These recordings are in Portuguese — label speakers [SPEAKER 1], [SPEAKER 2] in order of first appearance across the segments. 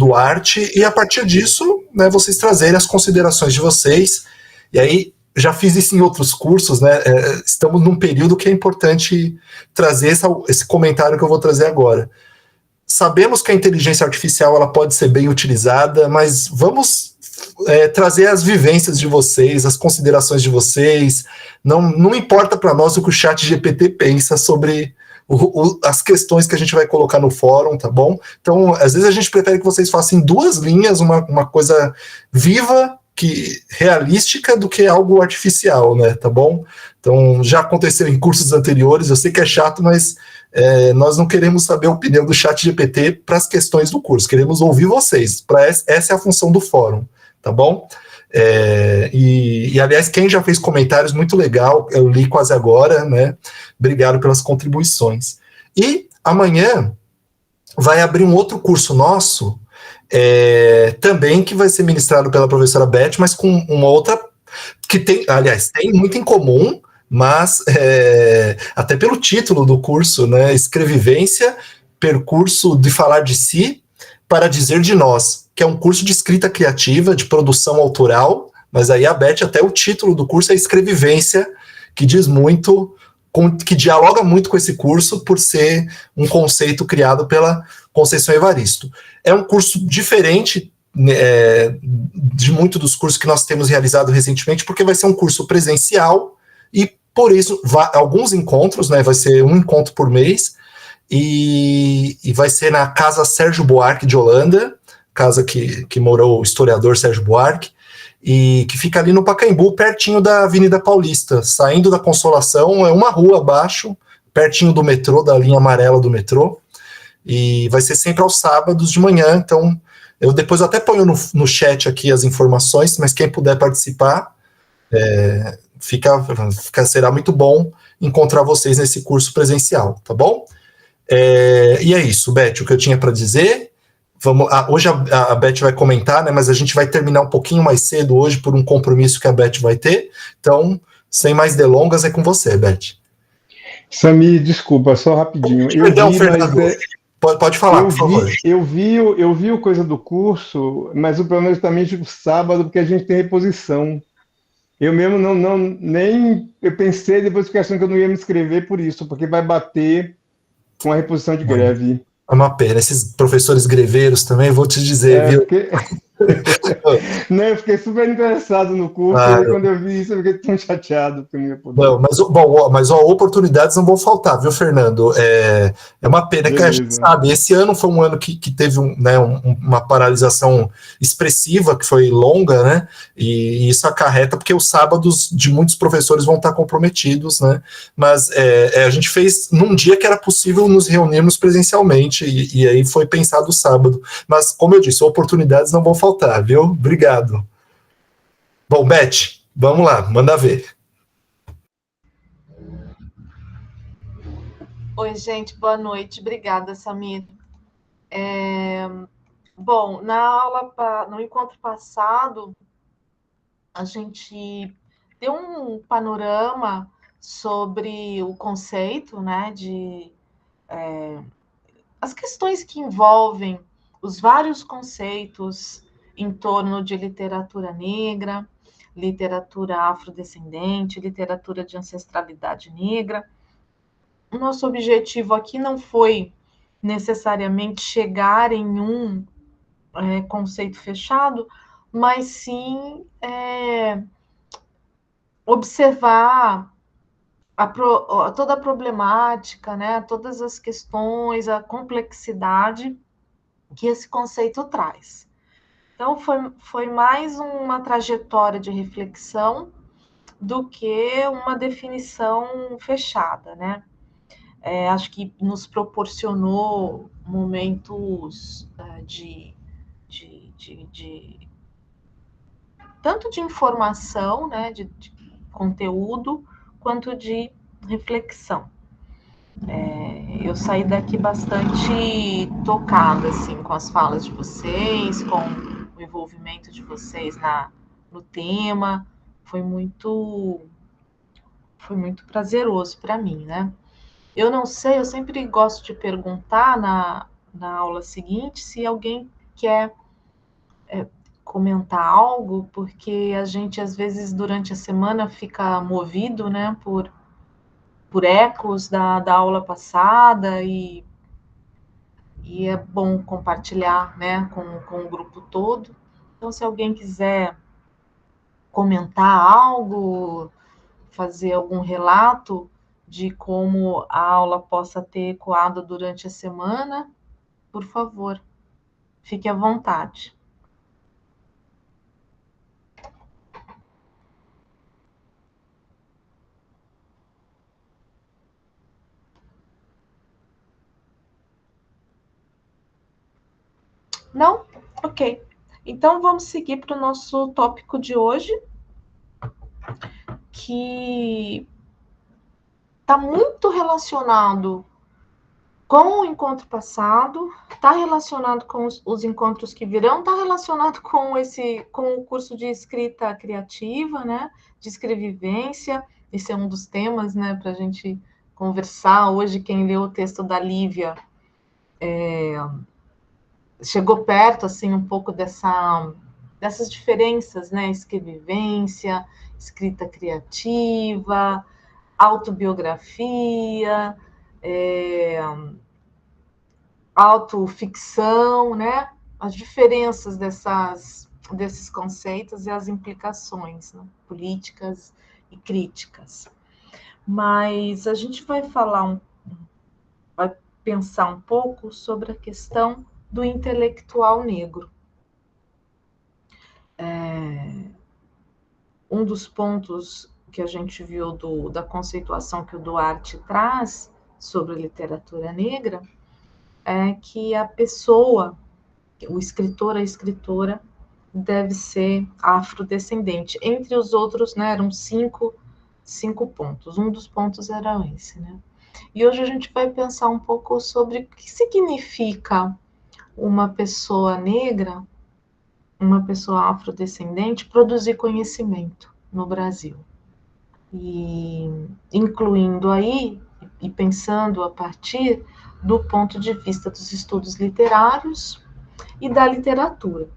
[SPEAKER 1] do Arte, e a partir disso, né, vocês trazerem as considerações de vocês. E aí, já fiz isso em outros cursos, né? Estamos num período que é importante trazer esse comentário que eu vou trazer agora. Sabemos que a inteligência artificial ela pode ser bem utilizada, mas vamos trazer as vivências de vocês, as considerações de vocês. Não importa para nós o que o ChatGPT pensa sobre as questões que a gente vai colocar no fórum, tá bom? Então, às vezes a gente prefere que vocês façam em 2 linhas, uma coisa viva, realística, do que algo artificial, né, tá bom? Então, já aconteceu em cursos anteriores, eu sei que é chato, mas nós não queremos saber a opinião do ChatGPT para as questões do curso, queremos ouvir vocês, essa é a função do fórum, tá bom? Aliás, quem já fez comentários, muito legal, eu li quase agora, né? Obrigado pelas contribuições. E amanhã vai abrir um outro curso nosso, também que vai ser ministrado pela professora Beth, mas com uma outra, que tem muito em comum, mas até pelo título do curso, né? Escrevivência, percurso de falar de si para dizer de nós, que é um curso de escrita criativa, de produção autoral, mas aí a Beth, até o título do curso é Escrevivência, que diz muito, que dialoga muito com esse curso, por ser um conceito criado pela Conceição Evaristo. É um curso diferente de muito dos cursos que nós temos realizado recentemente, porque vai ser um curso presencial, e por isso, alguns encontros, né, vai ser um encontro por mês, e vai ser na Casa Sérgio Buarque de Holanda, casa que morou o historiador Sérgio Buarque, e que fica ali no Pacaembu, pertinho da Avenida Paulista, saindo da Consolação, é uma rua abaixo, pertinho do metrô, da linha amarela do metrô, e vai ser sempre aos sábados de manhã. Então eu depois até ponho no chat aqui as informações, mas quem puder participar, será muito bom encontrar vocês nesse curso presencial, tá bom? E é isso, Beth, o que eu tinha para dizer. Hoje a Beth vai comentar, né, mas a gente vai terminar um pouquinho mais cedo hoje por um compromisso que a Beth vai ter. Então, sem mais delongas, é com você, Beth.
[SPEAKER 2] Samir, desculpa, só rapidinho.
[SPEAKER 1] Perdão, Fernando. Pode falar, por favor.
[SPEAKER 2] Eu vi o coisa do curso, mas o problema é justamente o sábado, porque a gente tem reposição. Eu mesmo eu pensei, depois fiquei achando que eu não ia me inscrever por isso, porque vai bater com a reposição de greve.
[SPEAKER 1] É uma pena, esses professores greveiros também, vou te dizer, viu?
[SPEAKER 2] Não, eu fiquei super interessado no curso, e quando eu vi isso, eu fiquei tão chateado que eu não ia poder.
[SPEAKER 1] Não, mas oportunidades não vão faltar, viu, Fernando? É uma pena. Beleza. Que a gente sabe, esse ano foi um ano que teve uma paralisação expressiva, que foi longa, né? E isso acarreta, porque os sábados de muitos professores vão estar comprometidos, né? Mas a gente fez num dia que era possível nos reunirmos presencialmente, e aí foi pensado o sábado. Mas, como eu disse, oportunidades não vão faltar, viu? Obrigado. Bom, Beth, vamos lá, manda ver.
[SPEAKER 3] Oi, gente, boa noite. Obrigada, Samir. Bom, no encontro passado, a gente deu um panorama sobre o conceito, né, as questões que envolvem os vários conceitos em torno de literatura negra, literatura afrodescendente, literatura de ancestralidade negra. O nosso objetivo aqui não foi necessariamente chegar em um conceito fechado, mas sim observar toda a problemática, né, todas as questões, a complexidade que esse conceito traz. Então, foi mais uma trajetória de reflexão do que uma definição fechada, né? Acho que nos proporcionou momentos tanto de informação, né, de conteúdo, quanto de reflexão. Eu saí daqui bastante tocada, assim, com as falas de vocês, com o envolvimento de vocês no tema. Foi muito prazeroso para mim, né? Eu não sei, eu sempre gosto de perguntar na aula seguinte se alguém quer comentar algo, porque a gente, às vezes, durante a semana fica movido, né, por ecos da aula passada, e é bom compartilhar, né, com o grupo todo. Então, se alguém quiser comentar algo, fazer algum relato de como a aula possa ter ecoado durante a semana, por favor, fique à vontade. Não? Ok. Então, vamos seguir para o nosso tópico de hoje, que está muito relacionado com o encontro passado, está relacionado com os encontros que virão, está relacionado com o curso de escrita criativa, né? De escrevivência. Esse é um dos temas, né, para a gente conversar hoje. Quem leu o texto da Lívia chegou perto, assim, um pouco dessas diferenças, né? Escrevivência, escrita criativa, autobiografia, autoficção, né? As diferenças desses conceitos e as implicações, né, políticas e críticas. Mas a gente vai vai pensar um pouco sobre a questão do intelectual negro. Um dos pontos que a gente viu da conceituação que o Duarte traz sobre a literatura negra é que a pessoa, o escritor, a escritora, deve ser afrodescendente. Entre os outros, né, eram cinco pontos. Um dos pontos era esse, né? E hoje a gente vai pensar um pouco sobre o que significa uma pessoa negra, uma pessoa afrodescendente, produzir conhecimento no Brasil. E incluindo aí, e pensando a partir do ponto de vista dos estudos literários e da literatura.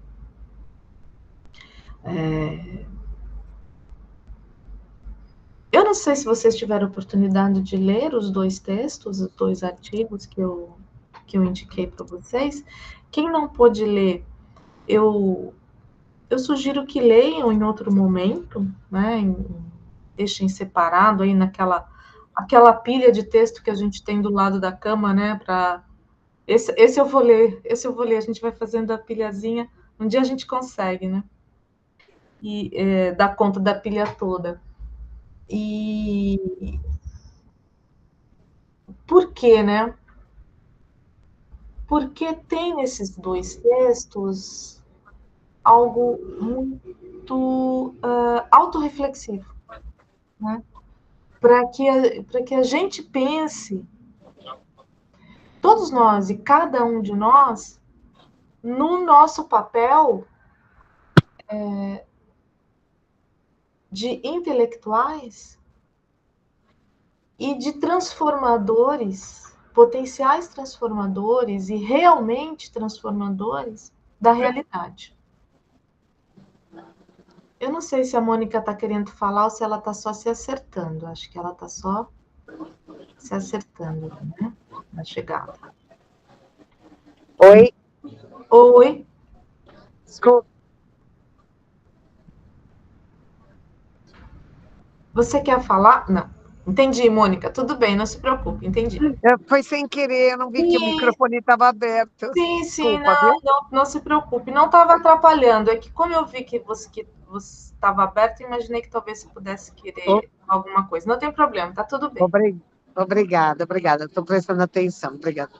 [SPEAKER 3] Eu não sei se vocês tiveram oportunidade de ler os dois textos, os dois artigos que eu indiquei para vocês. Quem não pôde ler, eu sugiro que leiam em outro momento, né? Deixem separado aí aquela pilha de texto que a gente tem do lado da cama, né? Esse eu vou ler, a gente vai fazendo a pilhazinha, um dia a gente consegue, né? E dar conta da pilha toda. E por quê, né? Porque tem nesses dois textos algo muito autorreflexivo, né? Para que a gente pense, todos nós e cada um de nós, no nosso papel de intelectuais e de transformadores, potenciais transformadores e realmente transformadores da realidade. Eu não sei se a Mônica está querendo falar ou se ela está só se acertando. Acho que ela está só se acertando, né? Na chegada.
[SPEAKER 4] Oi.
[SPEAKER 3] Oi.
[SPEAKER 4] Desculpa.
[SPEAKER 3] Você quer falar? Não. Entendi, Mônica. Tudo bem, não se preocupe. Entendi.
[SPEAKER 4] Foi sem querer, eu não vi que o microfone estava aberto.
[SPEAKER 3] Sim,
[SPEAKER 4] Desculpa,
[SPEAKER 3] não se preocupe. Não estava atrapalhando. É que como eu vi que você estava aberto, imaginei que talvez você pudesse querer alguma coisa. Não tem problema, tá tudo bem.
[SPEAKER 4] Obrigada. Estou prestando atenção. Obrigada.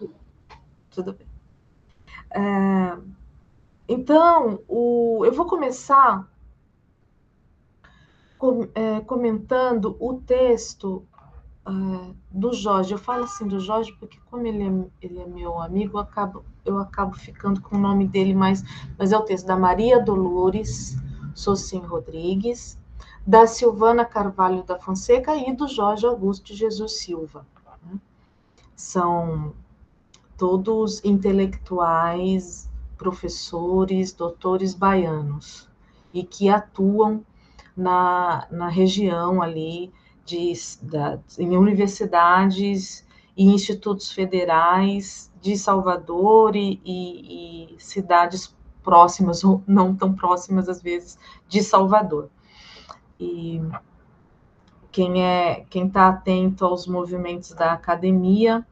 [SPEAKER 3] Tudo bem. Então, eu vou começar comentando o texto do Jorge. Eu falo assim do Jorge porque, como ele é meu amigo, eu acabo ficando com o nome dele, mas é o texto da Maria Dolores Socin Rodrigues, da Silvana Carvalho da Fonseca e do Jorge Augusto de Jesus Silva, né? São todos intelectuais professores, doutores baianos, e que atuam na região ali, em universidades e institutos federais de Salvador e cidades próximas, ou não tão próximas, às vezes, de Salvador. E quem está atento aos movimentos da academia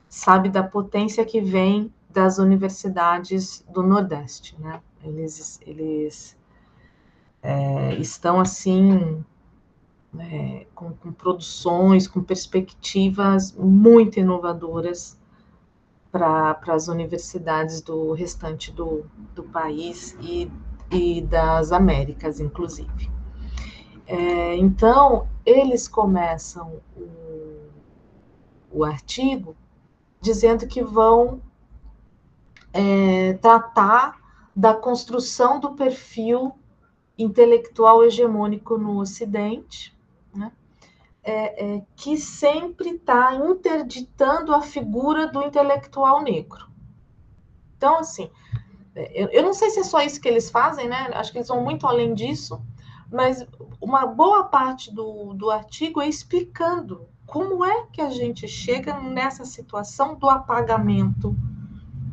[SPEAKER 3] sabe da potência que vem das universidades do Nordeste, né? Eles estão, assim, com produções, com perspectivas muito inovadoras para as universidades do restante do país e das Américas, inclusive. Então, eles começam o artigo dizendo que vão tratar da construção do perfil intelectual hegemônico no Ocidente, né? Que sempre está interditando a figura do intelectual negro. Então, assim, eu não sei se é só isso que eles fazem, né? Acho que eles vão muito além disso, mas uma boa parte do artigo é explicando como é que a gente chega nessa situação do apagamento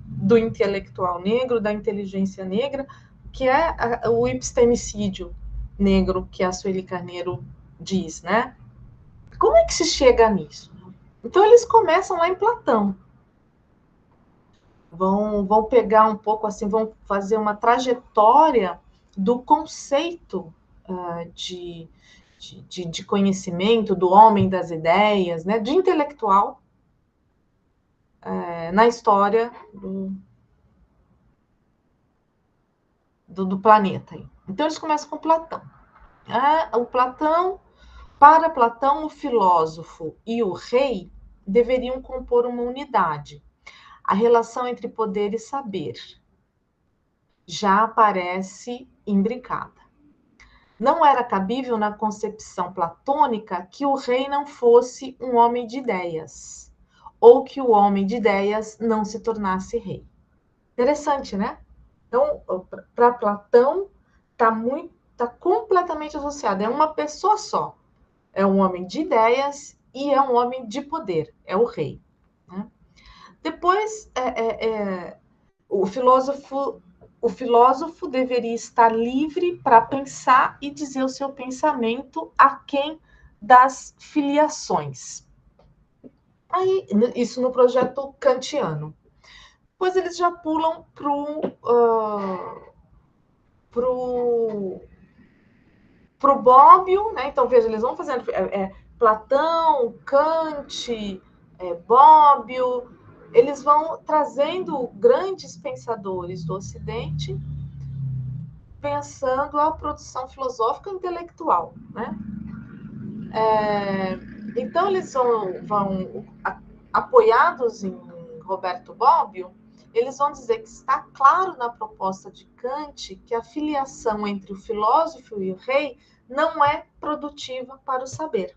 [SPEAKER 3] do intelectual negro, da inteligência negra, que é o epistemicídio negro que a Sueli Carneiro diz, né? Como é que se chega nisso? Então, eles começam lá em Platão. Vão pegar um pouco assim, vão fazer uma trajetória do conceito de conhecimento, do homem das ideias, né, de intelectual, na história do planeta. Então, eles começam com Platão. Para Platão, o filósofo e o rei deveriam compor uma unidade. A relação entre poder e saber já aparece imbricada. Não era cabível na concepção platônica que o rei não fosse um homem de ideias, ou que o homem de ideias não se tornasse rei. Interessante, né? Então, para Platão, está completamente associado. É uma pessoa só. É um homem de ideias e é um homem de poder. É o rei. Né? Depois, o filósofo deveria estar livre para pensar e dizer o seu pensamento aquém das filiações. Aí, isso no projeto kantiano. Depois eles já pulam pro Bobbio, né? Então, veja, eles vão fazendo Platão, Kant, Bobbio, eles vão trazendo grandes pensadores do Ocidente, pensando a produção filosófica e intelectual, né? Então, eles vão apoiados em Roberto Bobbio, eles vão dizer que está claro na proposta de Kant que a filiação entre o filósofo e o rei não é produtiva para o saber.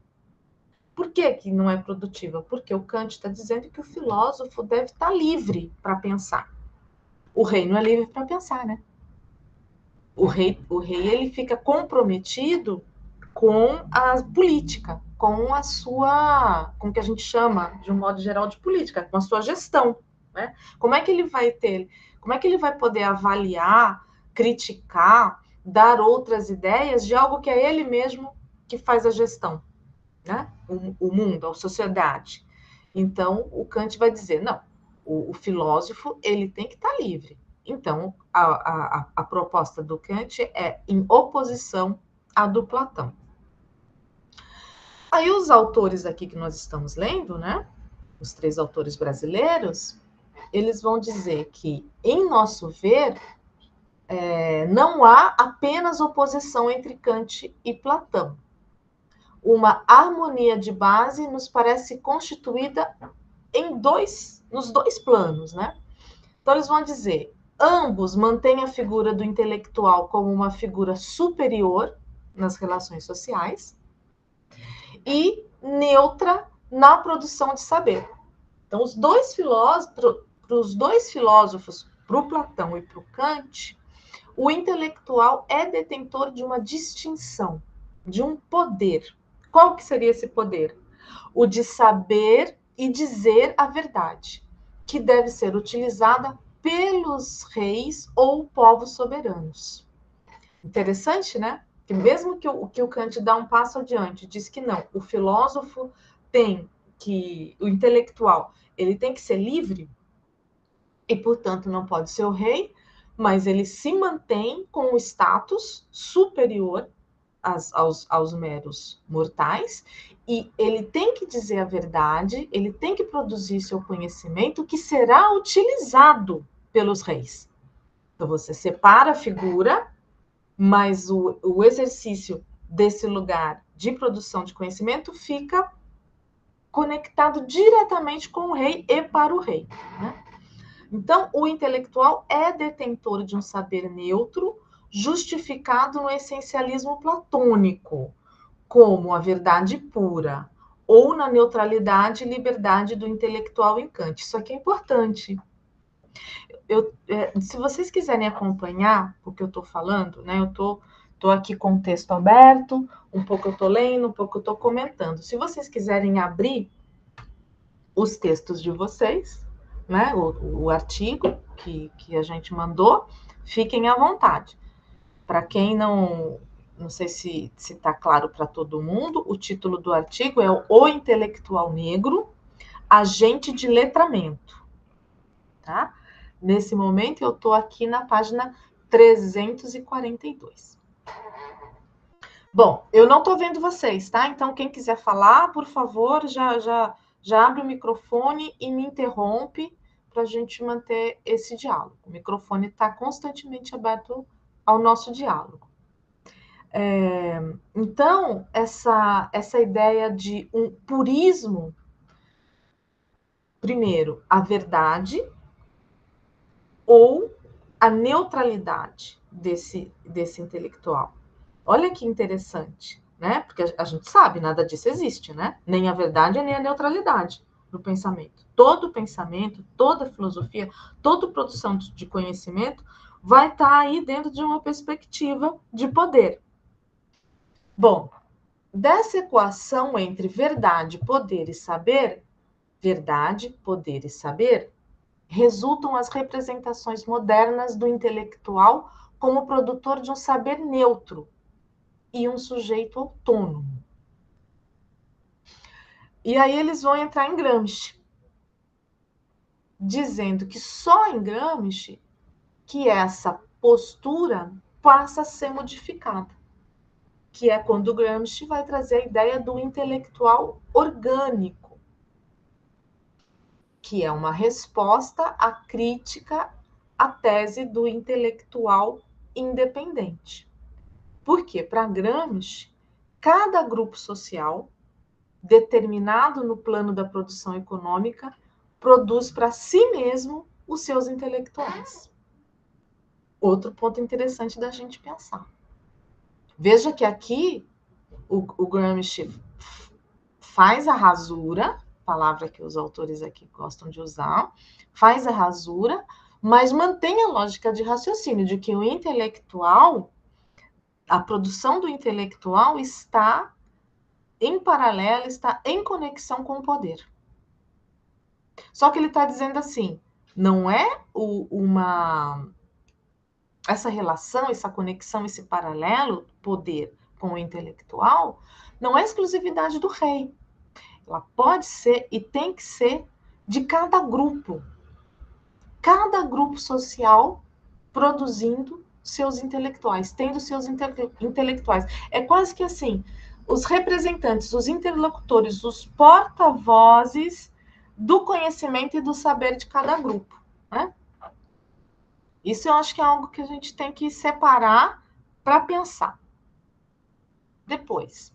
[SPEAKER 3] Por que não é produtiva? Porque o Kant está dizendo que o filósofo deve estar livre para pensar. O rei não é livre para pensar, né? O rei ele fica comprometido com a política, com o que a gente chama, de um modo geral, de política, com a sua gestão. Né? Como é que ele vai poder avaliar, criticar, dar outras ideias de algo que é ele mesmo que faz a gestão, né? O mundo, a sociedade. Então, o Kant vai dizer, não, o filósofo ele tem que estar livre. Então, a proposta do Kant é em oposição à do Platão. Aí os autores aqui que nós estamos lendo, né? Os 3 autores brasileiros, eles vão dizer que, em nosso ver, não há apenas oposição entre Kant e Platão. Uma harmonia de base nos parece constituída nos dois planos, né? Então, eles vão dizer, ambos mantêm a figura do intelectual como uma figura superior nas relações sociais e neutra na produção de saber. Então, os dois filósofos para o Platão e para o Kant, o intelectual é detentor de uma distinção, de um poder. Qual que seria esse poder? O de saber e dizer a verdade, que deve ser utilizada pelos reis ou povos soberanos. Interessante, né? Que mesmo que o Kant dá um passo adiante, diz que não, o filósofo tem que, o intelectual, ele tem que ser livre e, portanto, não pode ser o rei, mas ele se mantém com o status superior aos meros mortais, e ele tem que dizer a verdade, ele tem que produzir seu conhecimento que será utilizado pelos reis. Então, você separa a figura, mas o exercício desse lugar de produção de conhecimento fica conectado diretamente com o rei e para o rei, né? Então, o intelectual é detentor de um saber neutro, justificado no essencialismo platônico, como a verdade pura, ou na neutralidade e liberdade do intelectual em Kant. Isso aqui é importante. Se vocês quiserem acompanhar o que eu estou falando, né, eu estou aqui com o texto aberto, um pouco eu estou lendo, um pouco eu estou comentando. Se vocês quiserem abrir os textos de vocês, né, o artigo que a gente mandou, fiquem à vontade. Para quem não sei se está claro para todo mundo, o título do artigo é O Intelectual Negro, Agente de Letramento. Tá? Nesse momento, eu estou aqui na página 342. Bom, eu não estou vendo vocês, tá? Então, quem quiser falar, por favor, já abre o microfone e me interrompe para a gente manter esse diálogo. O microfone está constantemente aberto ao nosso diálogo. Então, essa ideia de um purismo, primeiro, a verdade ou a neutralidade desse intelectual. Olha que interessante, né? Porque a gente sabe, nada disso existe, né? Nem a verdade, nem a neutralidade do pensamento. Todo pensamento, toda filosofia, toda produção de conhecimento vai estar aí dentro de uma perspectiva de poder. Bom, dessa equação entre verdade, poder e saber, verdade, poder e saber, resultam as representações modernas do intelectual como produtor de um saber neutro e um sujeito autônomo. E aí eles vão entrar em Gramsci, dizendo que só em Gramsci que essa postura passa a ser modificada, que é quando Gramsci vai trazer a ideia do intelectual orgânico, que é uma resposta à crítica à tese do intelectual independente. Porque, para Gramsci, cada grupo social, determinado no plano da produção econômica, produz para si mesmo os seus intelectuais. Outro ponto interessante da gente pensar. Veja que aqui o Gramsci faz a rasura, palavra que os autores aqui gostam de usar, faz a rasura, mas mantém a lógica de raciocínio de que o intelectual, a produção do intelectual está em paralelo, está em conexão com o poder. Só que ele está dizendo assim, não é essa relação, essa conexão, esse paralelo, poder com o intelectual, não é exclusividade do rei. Ela pode ser e tem que ser de cada grupo. Cada grupo social produzindo seus intelectuais, tendo seus intelectuais. É quase que assim, os representantes, os interlocutores, os porta-vozes do conhecimento e do saber de cada grupo, né? Isso eu acho que é algo que a gente tem que separar para pensar. Depois,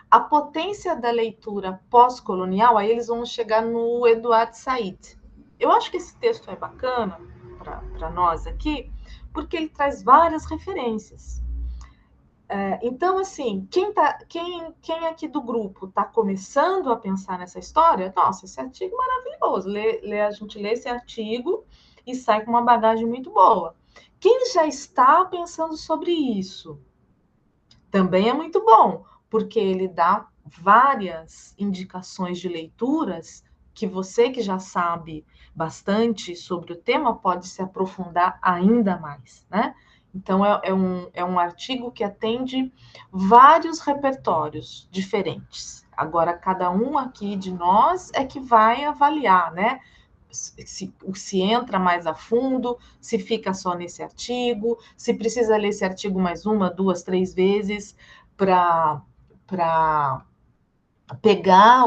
[SPEAKER 3] a potência da leitura pós-colonial, aí eles vão chegar no Eduard Said. Eu acho que esse texto é bacana para nós aqui, porque ele traz várias referências. Então, assim, quem aqui do grupo está começando a pensar nessa história, nossa, esse artigo é maravilhoso. A gente lê esse artigo e sai com uma bagagem muito boa. Quem já está pensando sobre isso também é muito bom, porque ele dá várias indicações de leituras que você que já sabe bastante sobre o tema pode se aprofundar ainda mais, né? Então, é um artigo que atende vários repertórios diferentes. Agora, cada um aqui de nós é que vai avaliar, né? Se entra mais a fundo, se fica só nesse artigo, se precisa ler esse artigo mais uma, duas, três vezes para pegar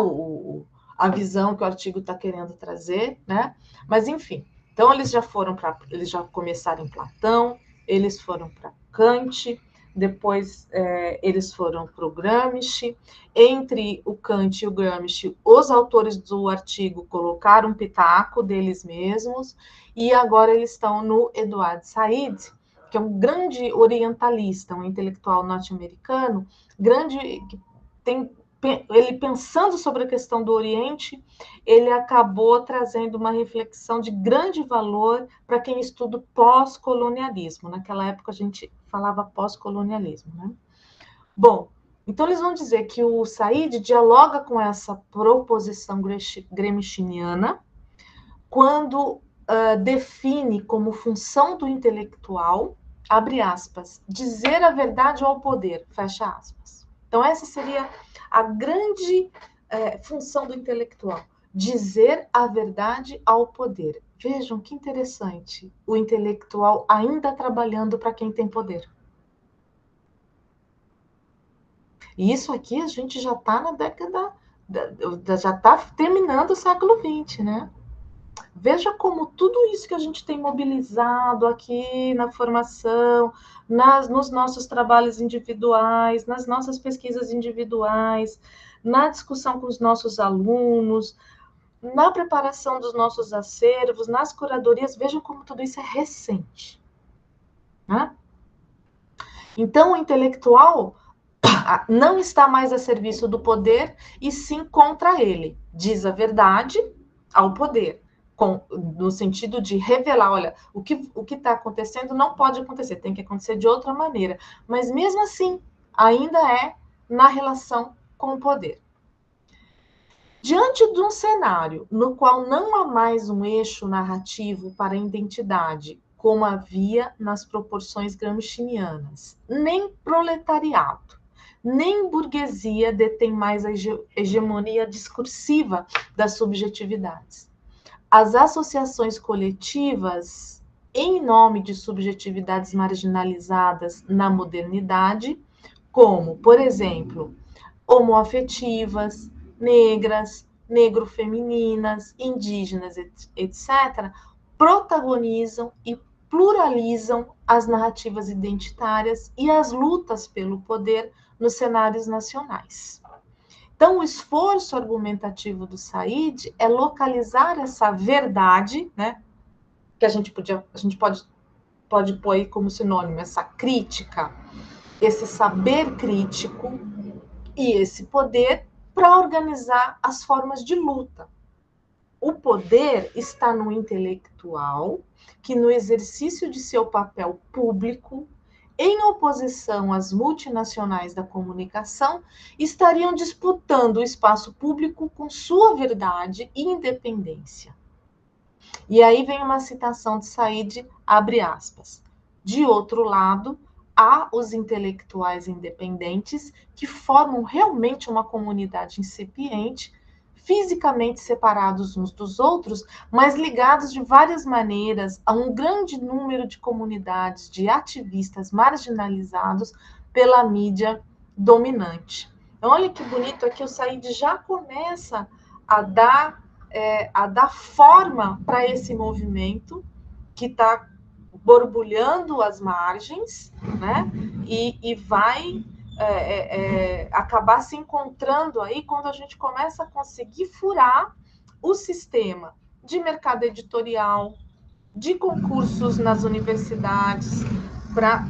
[SPEAKER 3] a visão que o artigo está querendo trazer, né? Mas enfim, então eles já começaram em Platão, eles foram para Kant, depois eles foram para o Gramsci. Entre o Kant e o Gramsci, os autores do artigo colocaram um pitaco deles mesmos, e agora eles estão no Edward Said, que é um grande orientalista, um intelectual norte-americano, grande, que tem ele pensando sobre a questão do Oriente, ele acabou trazendo uma reflexão de grande valor para quem estuda o pós-colonialismo. Naquela época a gente falava pós-colonialismo, né? Bom, então eles vão dizer que o Said dialoga com essa proposição gramsciana quando define como função do intelectual, abre aspas, dizer a verdade ao poder, fecha aspas. Então essa seria a grande função do intelectual, dizer a verdade ao poder. Vejam que interessante, o intelectual ainda trabalhando para quem tem poder. E isso aqui a gente já está na década, já está terminando o século XX, né? Veja como tudo isso que a gente tem mobilizado aqui na formação, nos nossos trabalhos individuais, nas nossas pesquisas individuais, na discussão com os nossos alunos, na preparação dos nossos acervos, nas curadorias, vejam como tudo isso é recente, né? Então, o intelectual não está mais a serviço do poder, e sim contra ele. Diz a verdade ao poder, no sentido de revelar, olha, o que está acontecendo não pode acontecer, tem que acontecer de outra maneira. Mas mesmo assim, ainda é na relação com o poder. Diante de um cenário no qual não há mais um eixo narrativo para a identidade, como havia nas proporções gramscianas, nem proletariado, nem burguesia detém mais a hegemonia discursiva das subjetividades. As associações coletivas, em nome de subjetividades marginalizadas na modernidade, como, por exemplo, homoafetivas, negras, negrofemininas, indígenas, etc., protagonizam e pluralizam as narrativas identitárias e as lutas pelo poder nos cenários nacionais. Então, o esforço argumentativo do Said é localizar essa verdade, né, que a gente pode pôr aí como sinônimo, essa crítica, esse saber crítico e esse poder para organizar as formas de luta. O poder está no intelectual, que no exercício de seu papel público, em oposição às multinacionais da comunicação, estariam disputando o espaço público com sua verdade e independência. E aí vem uma citação de Said, abre aspas. De outro lado, há os intelectuais independentes que formam realmente uma comunidade incipiente, fisicamente separados uns dos outros, mas ligados de várias maneiras a um grande número de comunidades de ativistas marginalizados pela mídia dominante. Então, olha que bonito aqui, o Said já começa a dar forma para esse movimento que está borbulhando as margens, né? E vai acabar se encontrando aí quando a gente começa a conseguir furar o sistema de mercado editorial, de concursos nas universidades, para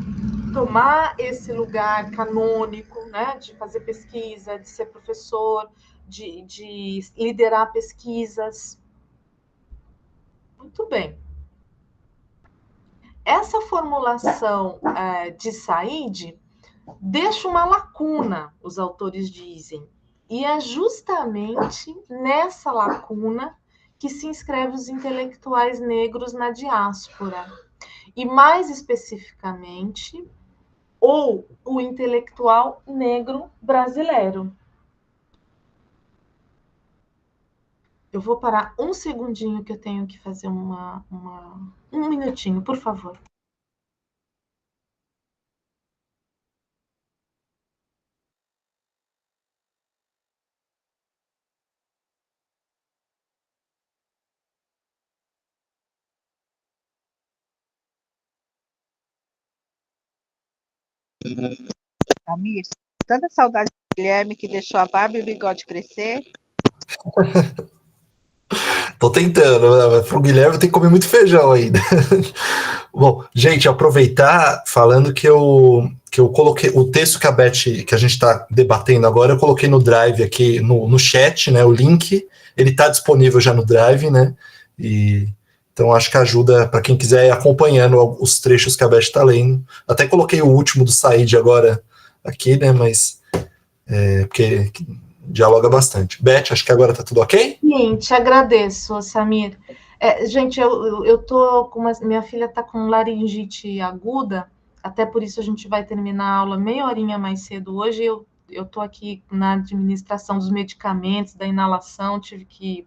[SPEAKER 3] tomar esse lugar canônico, né? De fazer pesquisa, de ser professor, de liderar pesquisas. Muito bem. essa formulação de Said deixa uma lacuna, os autores dizem, e é justamente nessa lacuna que se inscrevem os intelectuais negros na diáspora, e mais especificamente, ou o intelectual negro brasileiro. Eu vou parar um segundinho que eu tenho que fazer um minutinho, por favor.
[SPEAKER 4] Amir, tanta saudade do Guilherme que deixou a barba e o bigode crescer.
[SPEAKER 1] Tô tentando, mas pro Guilherme tem que comer muito feijão ainda. Bom, gente, aproveitar falando que eu coloquei o texto que a Beth, que a gente está debatendo agora, eu coloquei no Drive aqui, no chat, né? O link, ele está disponível já no Drive, né? E então acho que ajuda para quem quiser ir acompanhando os trechos que a Beth está lendo. Até coloquei o último do Said agora aqui, né? Mas porque dialoga bastante. Beth, acho que agora tá tudo ok?
[SPEAKER 3] Sim, te agradeço, Samir. Gente, eu tô com minha filha está com laringite aguda, até por isso a gente vai terminar a aula meia horinha mais cedo hoje. Eu tô aqui na administração dos medicamentos, da inalação, tive que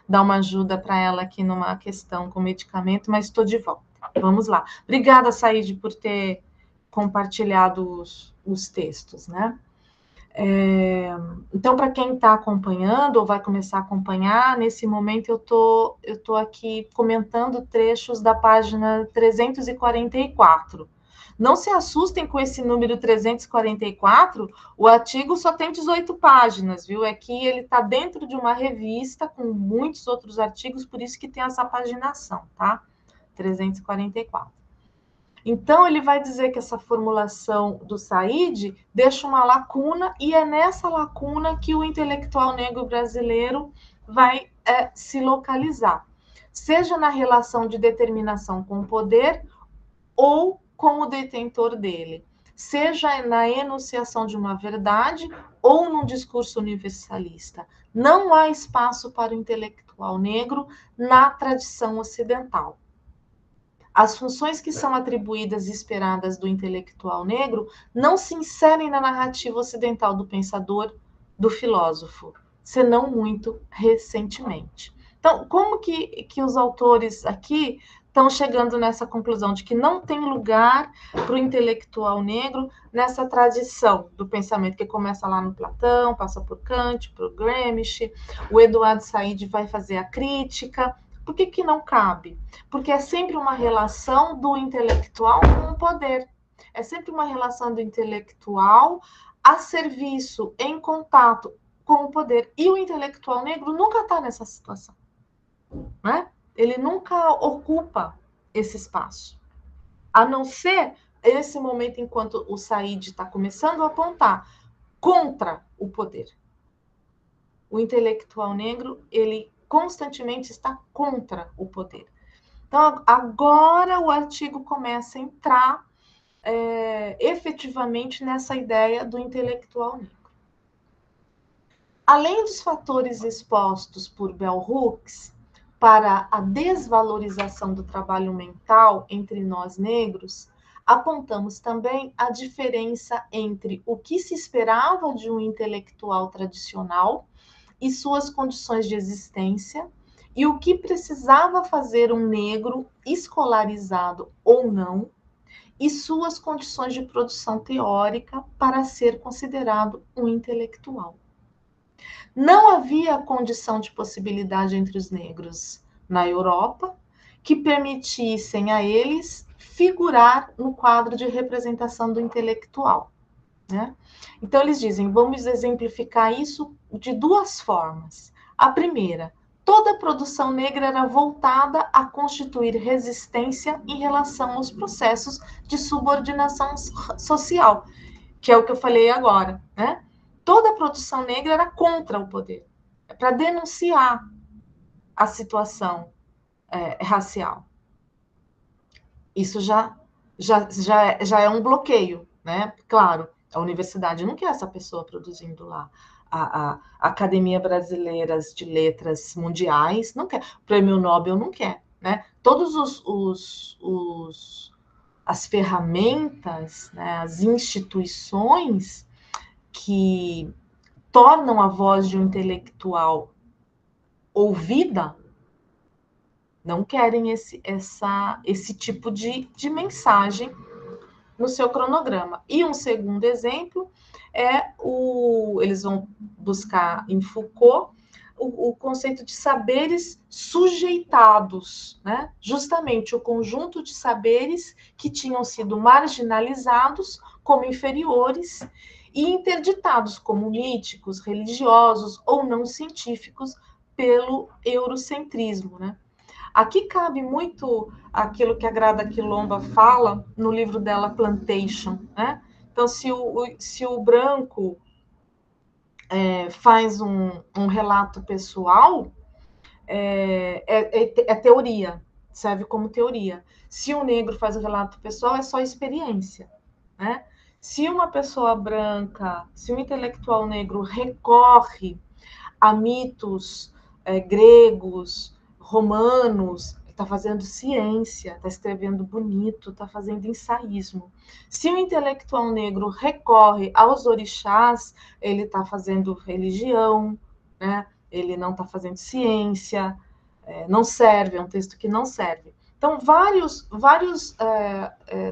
[SPEAKER 3] dar uma ajuda para ela aqui numa questão com medicamento, mas estou de volta. Vamos lá. Obrigada, Said, por ter compartilhado os textos, né? Então, para quem está acompanhando ou vai começar a acompanhar, nesse momento eu tô aqui comentando trechos da página 344. Não se assustem com esse número 344, o artigo só tem 18 páginas, viu? É que ele está dentro de uma revista com muitos outros artigos, por isso que tem essa paginação, tá? 344. Então, ele vai dizer que essa formulação do Said deixa uma lacuna, e é nessa lacuna que o intelectual negro brasileiro vai se localizar, seja na relação de determinação com o poder ou com o detentor dele, seja na enunciação de uma verdade ou num discurso universalista. Não há espaço para o intelectual negro na tradição ocidental. As funções que são atribuídas e esperadas do intelectual negro não se inserem na narrativa ocidental do pensador, do filósofo, senão muito recentemente. Então, como que os autores aqui estão chegando nessa conclusão de que não tem lugar para o intelectual negro nessa tradição do pensamento que começa lá no Platão, passa por Kant, por Gramsci, o Eduardo Said vai fazer a crítica. Por que não cabe? Porque é sempre uma relação do intelectual com o poder. É sempre uma relação do intelectual a serviço, em contato com o poder. E o intelectual negro nunca está nessa situação, né? Ele nunca ocupa esse espaço. A não ser esse momento enquanto o Said está começando a apontar contra o poder. O intelectual negro, ele constantemente está contra o poder. Então, agora o artigo começa a entrar efetivamente nessa ideia do intelectual negro. Além dos fatores expostos por Bell Hooks para a desvalorização do trabalho mental entre nós negros, apontamos também a diferença entre o que se esperava de um intelectual tradicional e suas condições de existência, e o que precisava fazer um negro, escolarizado ou não, e suas condições de produção teórica para ser considerado um intelectual. Não havia condição de possibilidade entre os negros na Europa que permitissem a eles figurar no quadro de representação do intelectual, né? Então, eles dizem, vamos exemplificar isso de duas formas. A primeira, toda a produção negra era voltada a constituir resistência em relação aos processos de subordinação social, que é o que eu falei agora, né? Toda a produção negra era contra o poder, para denunciar a situação racial. Isso já é um bloqueio, né? Claro, a universidade não quer essa pessoa produzindo lá. A Academia Brasileira de Letras Mundiais não quer. O Prêmio Nobel não quer, né? Todos as ferramentas, né, as instituições que tornam a voz de um intelectual ouvida não querem esse tipo de mensagem no seu cronograma. E um segundo exemplo eles vão buscar em Foucault o conceito de saberes sujeitados, né? Justamente o conjunto de saberes que tinham sido marginalizados como inferiores e interditados como míticos, religiosos ou não científicos pelo eurocentrismo, né? Aqui cabe muito aquilo que a Grada Quilomba fala no livro dela, Plantation, né? Então, se o branco faz um relato pessoal, é teoria, serve como teoria. Se o negro faz o relato pessoal, é só experiência, né? Se uma pessoa branca, se um intelectual negro recorre a mitos gregos, romanos, está fazendo ciência, está escrevendo bonito, está fazendo ensaísmo. Se o intelectual negro recorre aos orixás, ele está fazendo religião, né? Ele não está fazendo ciência, não serve, é um texto que não serve. Então,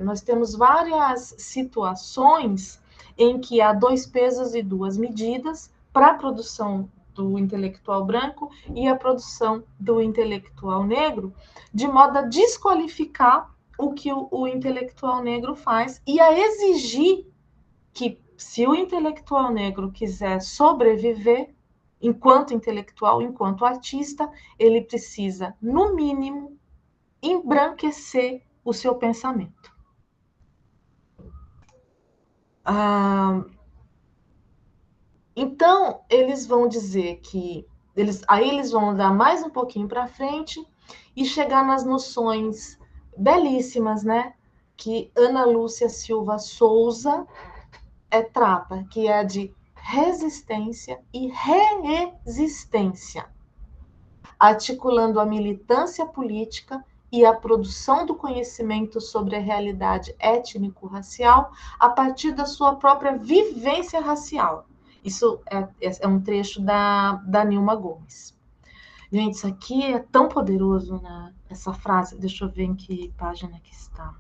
[SPEAKER 3] nós temos várias situações em que há 2 pesos e 2 medidas para a produção do intelectual branco e a produção do intelectual negro, de modo a desqualificar o que o intelectual negro faz e a exigir que, se o intelectual negro quiser sobreviver, enquanto intelectual, enquanto artista, ele precisa, no mínimo, embranquecer o seu pensamento. Então, eles vão dizer que aí eles vão andar mais um pouquinho para frente e chegar nas noções belíssimas, né? Que Ana Lúcia Silva Souza trata, que é de resistência e reexistência, articulando a militância política e a produção do conhecimento sobre a realidade étnico-racial a partir da sua própria vivência racial. Isso é um trecho da Nilma Gomes. Gente, isso aqui é tão poderoso, né? Essa frase, deixa eu ver em que página que está.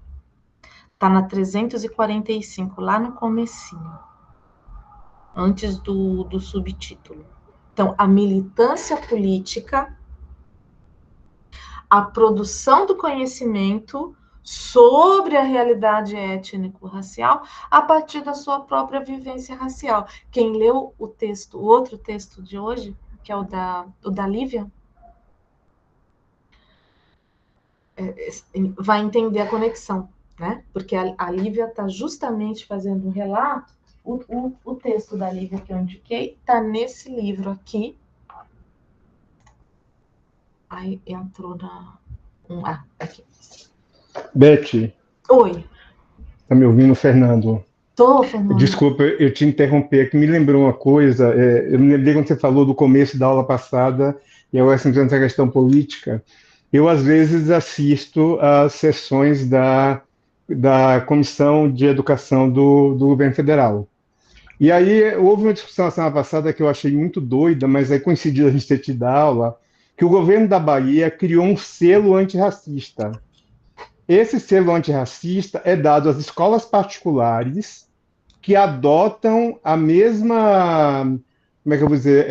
[SPEAKER 3] Está na 345, lá no comecinho, antes do subtítulo. Então, a militância política, a produção do conhecimento sobre a realidade étnico-racial a partir da sua própria vivência racial. Quem leu o outro texto de hoje, que é o da Lívia, vai entender a conexão, né? Porque a Lívia está justamente fazendo um relato. O texto da Lívia que eu indiquei está nesse livro aqui. Aí entrou aqui.
[SPEAKER 2] Beth.
[SPEAKER 3] Oi.
[SPEAKER 2] Tá me ouvindo, Fernando?
[SPEAKER 3] Tô, Fernando.
[SPEAKER 2] Desculpa, eu te interromper, que me lembrou uma coisa. Eu me lembrei quando você falou do começo da aula passada, e agora entrando nessa questão política. Eu, às vezes, assisto às sessões da Comissão de Educação do Governo Federal. E aí, houve uma discussão na semana passada que eu achei muito doida, mas aí coincidiu a gente ter tido a aula, que o governo da Bahia criou um selo antirracista. Esse selo antirracista é dado às escolas particulares que adotam a mesma, como é que eu vou dizer,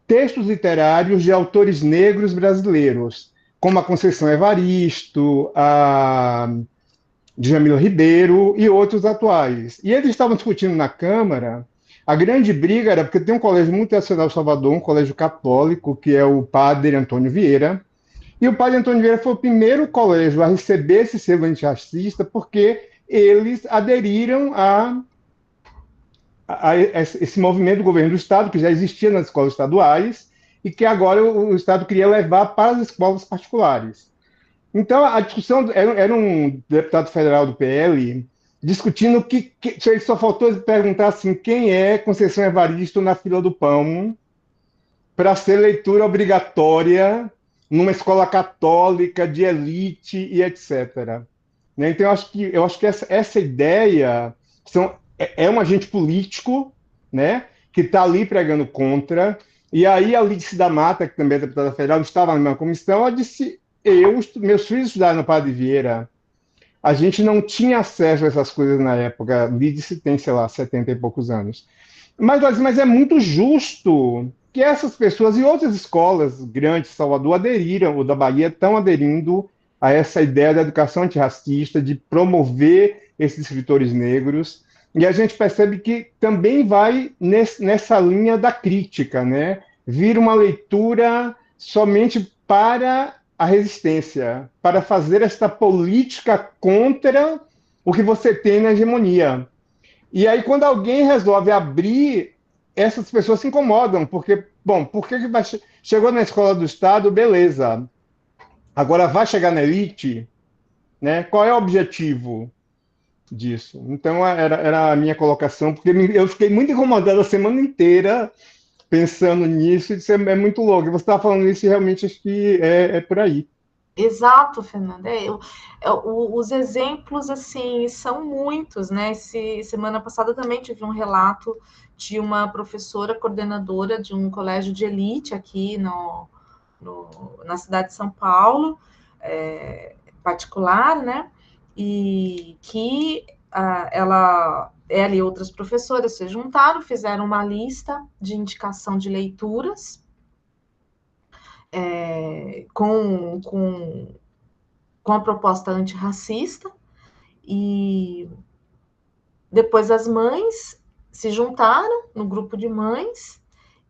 [SPEAKER 2] textos literários de autores negros brasileiros, como a Conceição Evaristo, a Djamila Ribeiro e outros atuais. E eles estavam discutindo na Câmara. A grande briga era porque tem um colégio muito tradicional em Salvador, um colégio católico, que é o Padre Antônio Vieira. E o Padre Antônio Vieira foi o primeiro colégio a receber esse selo antirracista, porque eles aderiram a esse movimento do governo do Estado, que já existia nas escolas estaduais, e que agora o Estado queria levar para as escolas particulares. Então, a discussão era um deputado federal do PL discutindo que só faltou perguntar assim, quem é Conceição Evaristo na fila do pão para ser leitura obrigatória numa escola católica de elite e etc. Né? Então, eu acho que essa ideia é um agente político, né, que está ali pregando contra, e aí a Lídice da Mata, que também é deputada federal, estava na minha comissão, ela disse, meus filhos estudaram no Padre Vieira, a gente não tinha acesso a essas coisas na época, Lídice tem, sei lá, 70 e poucos anos. Mas é muito justo que essas pessoas e outras escolas grandes de Salvador aderiram, ou da Bahia, estão aderindo a essa ideia da educação antirracista, de promover esses escritores negros. E a gente percebe que também vai nessa linha da crítica, né? Vir uma leitura somente para a resistência, para fazer esta política contra o que você tem na hegemonia. E aí, quando alguém resolve abrir, essas pessoas se incomodam, porque, bom, por que chegou na escola do Estado, beleza. Agora vai chegar na elite, né? Qual é o objetivo disso? Então, era a minha colocação, porque eu fiquei muito incomodado a semana inteira pensando nisso, e isso é muito louco. Você estava falando isso e realmente acho que é por aí.
[SPEAKER 3] Exato, Fernanda. Os exemplos, assim, são muitos, né? Semana passada também tive um relato de uma professora coordenadora de um colégio de elite aqui na cidade de São Paulo, particular, né? E que ela e outras professoras se juntaram, fizeram uma lista de indicação de leituras, com a proposta antirracista, e depois as mães se juntaram no grupo de mães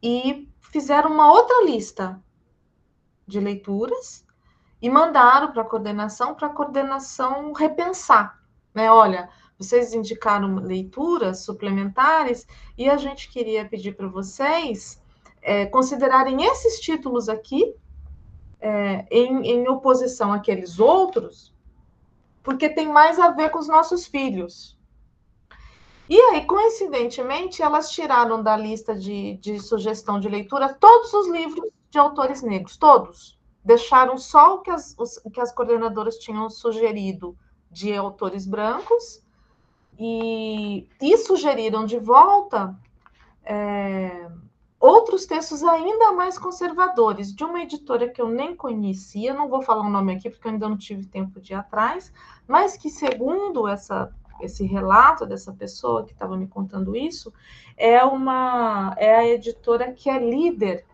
[SPEAKER 3] e fizeram uma outra lista de leituras e mandaram para a coordenação repensar, né? Olha, vocês indicaram leituras suplementares e a gente queria pedir para vocês considerarem esses títulos aqui em oposição àqueles outros, porque tem mais a ver com os nossos filhos. E aí, coincidentemente, elas tiraram da lista de sugestão de leitura todos os livros de autores negros, todos. Deixaram só o que as coordenadoras tinham sugerido de autores brancos e sugeriram de volta outros textos ainda mais conservadores, de uma editora que eu nem conhecia, não vou falar o nome aqui porque eu ainda não tive tempo de ir atrás, mas que, segundo esse relato dessa pessoa que estava me contando isso, é a editora que é líder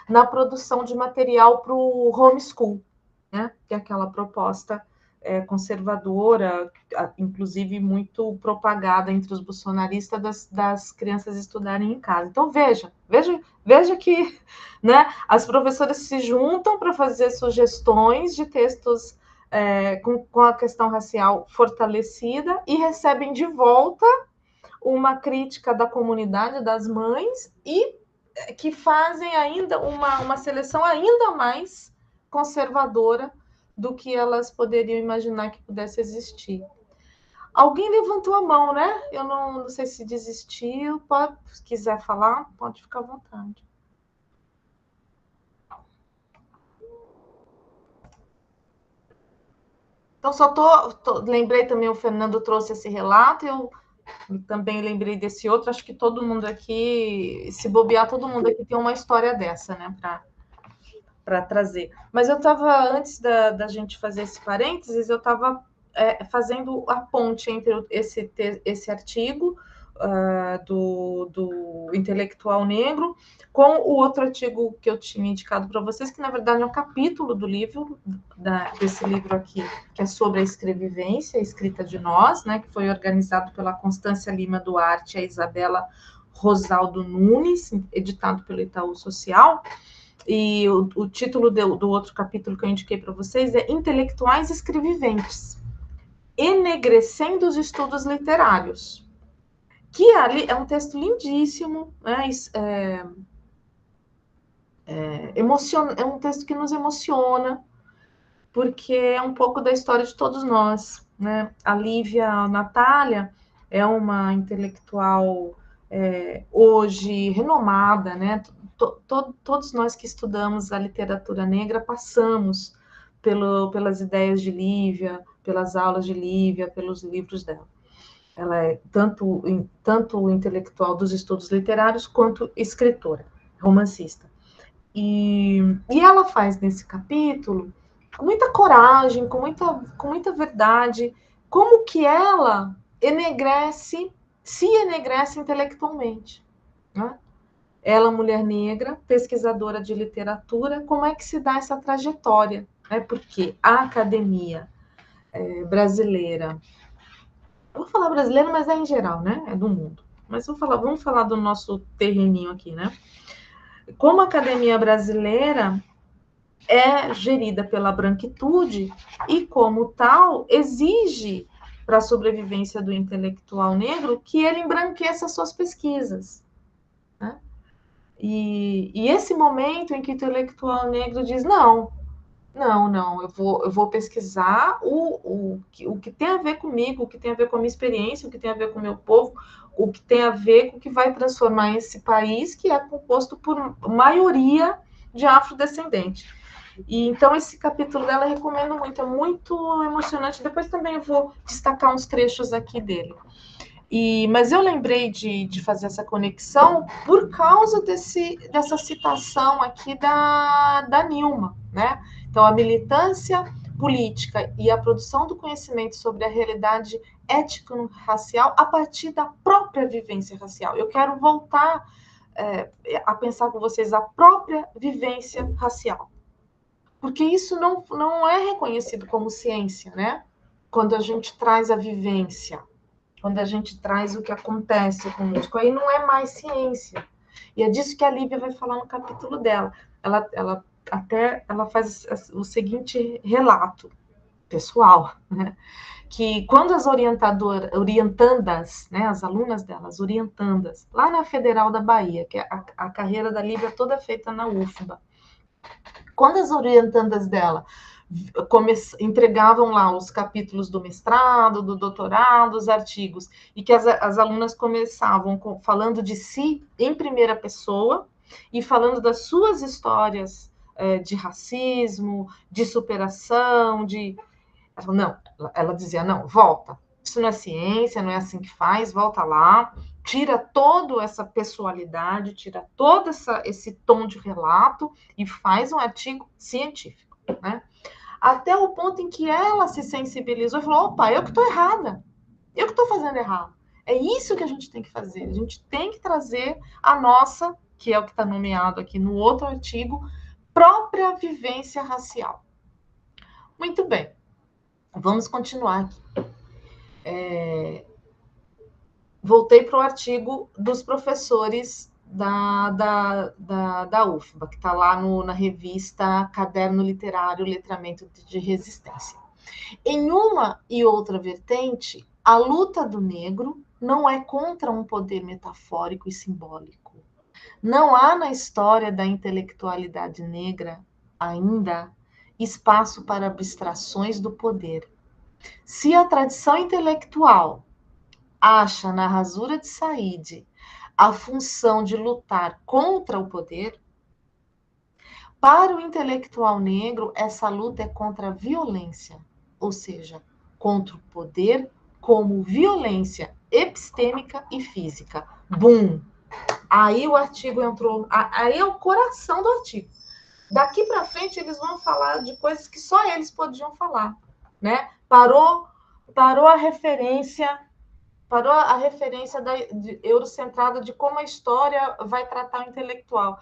[SPEAKER 3] na produção de material para o homeschool, né? Que é aquela proposta conservadora, inclusive muito propagada entre os bolsonaristas das crianças estudarem em casa. Então, veja que, né, as professoras se juntam para fazer sugestões de textos com a questão racial fortalecida e recebem de volta uma crítica da comunidade, das mães, e que fazem ainda uma seleção ainda mais conservadora do que elas poderiam imaginar que pudesse existir. Alguém levantou a mão, né? Eu não sei se desistiu. Se quiser falar, pode ficar à vontade. Então, lembrei também, o Fernando trouxe esse relato, eu também lembrei desse outro. Acho que todo mundo aqui, se bobear, todo mundo aqui tem uma história dessa, né? Para trazer. Mas eu estava, antes da gente fazer esse parênteses, eu estava fazendo a ponte entre esse artigo do intelectual negro com o outro artigo que eu tinha indicado para vocês, que na verdade é um capítulo do livro, desse livro aqui, que é sobre a escrevivência, a escrita de nós, né, que foi organizado pela Constância Lima Duarte e a Isabela Rosaldo Nunes, editado pelo Itaú Social. E o título do outro capítulo que eu indiquei para vocês é Intelectuais Escreviventes, Enegrecendo os Estudos Literários, que ali é um texto lindíssimo, né? É um texto que nos emociona, porque é um pouco da história de todos nós, né? A Lívia Natália é uma intelectual hoje renomada, né? Todos nós que estudamos a literatura negra passamos pelas ideias de Lívia, pelas aulas de Lívia, pelos livros dela. Ela é tanto intelectual dos estudos literários quanto escritora, romancista. E ela faz nesse capítulo, com muita coragem, com muita verdade, como que ela se enegrece intelectualmente. Né? Ela, mulher negra, pesquisadora de literatura, como é que se dá essa trajetória? Né? Porque a academia brasileira, eu vou falar brasileira, mas é em geral, né? É do mundo. Mas vamos falar do nosso terreninho aqui, né? Como a academia brasileira é gerida pela branquitude e, como tal, exige para a sobrevivência do intelectual negro que ele embranqueça suas pesquisas. Né? E esse momento em que o intelectual negro diz, não, eu vou pesquisar o que tem a ver comigo, o que tem a ver com a minha experiência, o que tem a ver com o meu povo, o que tem a ver com o que vai transformar esse país, que é composto por maioria de afrodescendentes. E então esse capítulo dela eu recomendo muito, é muito emocionante. Depois também eu vou destacar uns trechos aqui dele. Mas eu lembrei de fazer essa conexão por causa dessa citação aqui da Nilma, né? Então, a militância política e a produção do conhecimento sobre a realidade étnico-racial a partir da própria vivência racial. Eu quero voltar a pensar com vocês a própria vivência racial. Porque isso não é reconhecido como ciência, né? Quando a gente traz a vivência, quando a gente traz o que acontece conosco, aí não é mais ciência. E é disso que a Lívia vai falar no capítulo dela. Ela faz o seguinte relato pessoal, né? Que quando as orientandas, né, as alunas delas, orientandas, lá na Federal da Bahia, que a carreira da Lívia toda feita na UFBA, quando as orientandas dela entregavam lá os capítulos do mestrado, do doutorado, os artigos, e que as alunas começavam falando de si em primeira pessoa e falando das suas histórias de racismo, de superação, ela dizia, não, volta, isso não é ciência, não é assim que faz, volta lá, tira toda essa pessoalidade, tira todo esse tom de relato e faz um artigo científico, né? Até o ponto em que ela se sensibilizou e falou, opa, eu que estou errada, eu que estou fazendo errado. É isso que a gente tem que fazer, a gente tem que trazer a nossa, que é o que está nomeado aqui no outro artigo, própria vivência racial. Muito bem, vamos continuar aqui. Voltei para o artigo dos professores da UFBA, que está lá na revista Caderno Literário Letramento de Resistência. Em uma e outra vertente, a luta do negro não é contra um poder metafórico e simbólico. Não há na história da intelectualidade negra ainda espaço para abstrações do poder. Se a tradição intelectual acha na rasura de Said a função de lutar contra o poder, para o intelectual negro, essa luta é contra a violência, ou seja, contra o poder como violência epistêmica e física. Bum! Aí o artigo entrou, aí é o coração do artigo. Daqui para frente eles vão falar de coisas que só eles podiam falar, né? Parou a referência eurocentrada de como a história vai tratar o intelectual.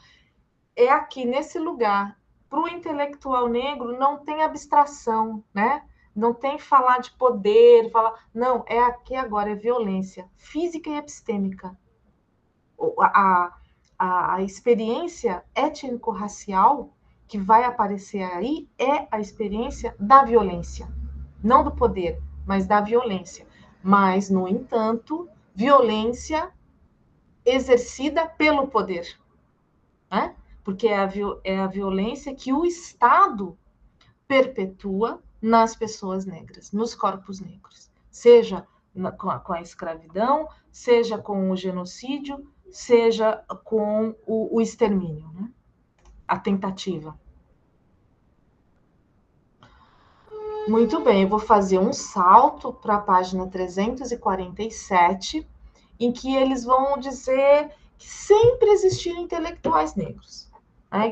[SPEAKER 3] É aqui, nesse lugar. Para o intelectual negro, não tem abstração, né? Não tem falar de poder, não, é aqui agora, é violência física e epistêmica. A experiência étnico-racial que vai aparecer aí é a experiência da violência, não do poder, mas da violência. Mas, no entanto, violência exercida pelo poder, né? Porque é a violência que o Estado perpetua nas pessoas negras, nos corpos negros, seja com a escravidão, seja com o genocídio, seja com o extermínio, né? A tentativa. Muito bem, eu vou fazer um salto para a página 347, em que eles vão dizer que sempre existiram intelectuais negros.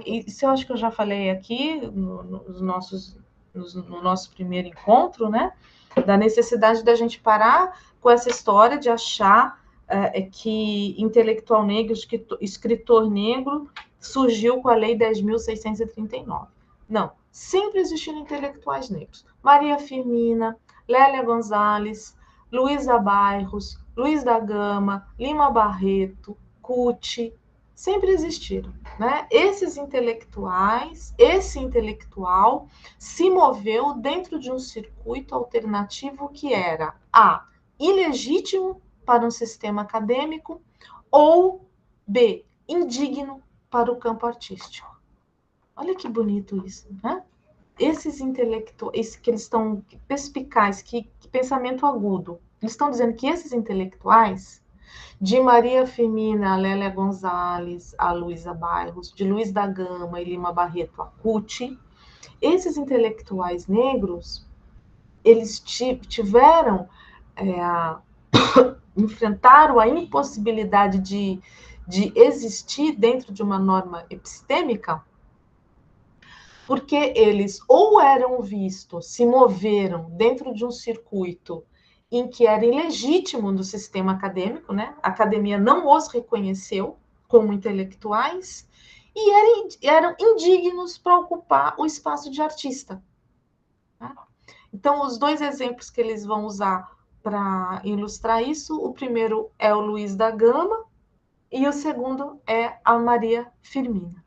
[SPEAKER 3] Isso eu acho que eu já falei aqui no nosso primeiro encontro, né? Da necessidade da gente parar com essa história de achar que intelectual negro, que escritor negro, surgiu com a Lei 10.639. Não, sempre existiram intelectuais negros. Maria Firmina, Lélia Gonzalez, Luísa Bairros, Luiz da Gama, Lima Barreto, Cuti, sempre existiram, né? Esse intelectual se moveu dentro de um circuito alternativo que era A, ilegítimo para um sistema acadêmico, ou B, indigno para o campo artístico. Olha que bonito isso, né? Esses intelectuais que eles estão perspicazes, que pensamento agudo, eles estão dizendo que esses intelectuais, de Maria Firmina, a Lélia Gonzalez, a Luísa Bairros, de Luiz da Gama e Lima Barreto, a Cuti, esses intelectuais negros, eles enfrentaram a impossibilidade de existir dentro de uma norma epistêmica, porque eles ou eram vistos, se moveram dentro de um circuito em que era ilegítimo no sistema acadêmico, né? A academia não os reconheceu como intelectuais, e eram indignos para ocupar o espaço de artista. Tá? Então, os dois exemplos que eles vão usar para ilustrar isso, o primeiro é o Luiz da Gama, e o segundo é a Maria Firmina.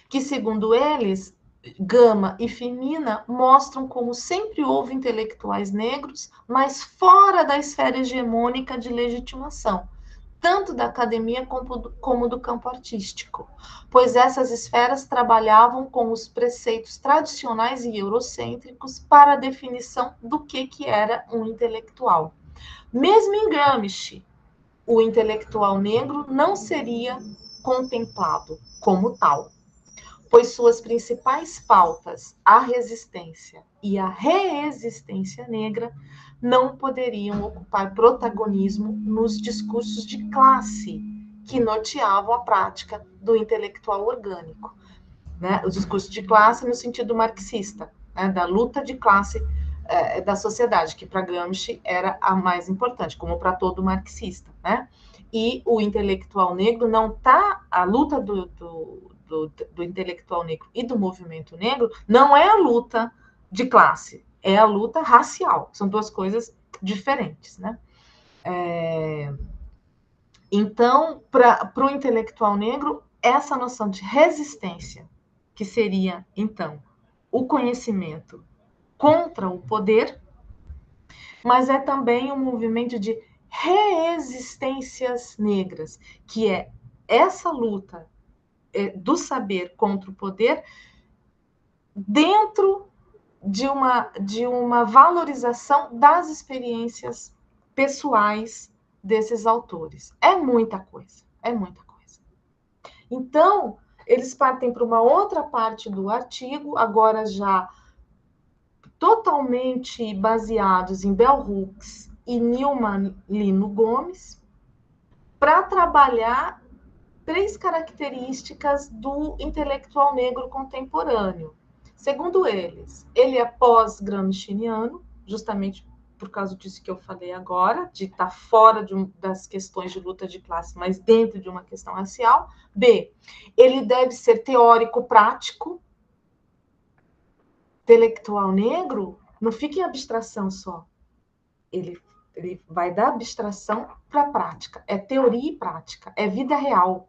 [SPEAKER 3] Que, segundo eles, Gama e Firmina mostram como sempre houve intelectuais negros, mas fora da esfera hegemônica de legitimação, tanto da academia como do campo artístico, pois essas esferas trabalhavam com os preceitos tradicionais e eurocêntricos para a definição do que era um intelectual. Mesmo em Gramsci, o intelectual negro não seria contemplado como tal, pois suas principais pautas, a resistência e a reexistência negra, não poderiam ocupar protagonismo nos discursos de classe que norteavam a prática do intelectual orgânico. Né? O discurso de classe no sentido marxista, né? Da luta de classe da sociedade, que para Gramsci era a mais importante, como para todo marxista. Né? E o intelectual negro não está... A luta do intelectual negro e do movimento negro não é a luta de classe, é a luta racial. São duas coisas diferentes, né? Então, para o intelectual negro, essa noção de resistência, que seria, então, o conhecimento contra o poder, mas é também um movimento de reexistências negras, que é essa luta do saber contra o poder dentro de uma valorização das experiências pessoais desses autores. É muita coisa, é muita coisa. Então, eles partem para uma outra parte do artigo, agora já totalmente baseados em Bell Hooks e Nilman Lino Gomes, para trabalhar 3 características do intelectual negro contemporâneo. Segundo eles, ele é pós-gramsciano, justamente por causa disso que eu falei agora, de estar fora das questões de luta de classe, mas dentro de uma questão racial. B, ele deve ser teórico-prático. Intelectual negro não fica em abstração só. Ele vai da abstração para a prática. É teoria e prática, é vida real.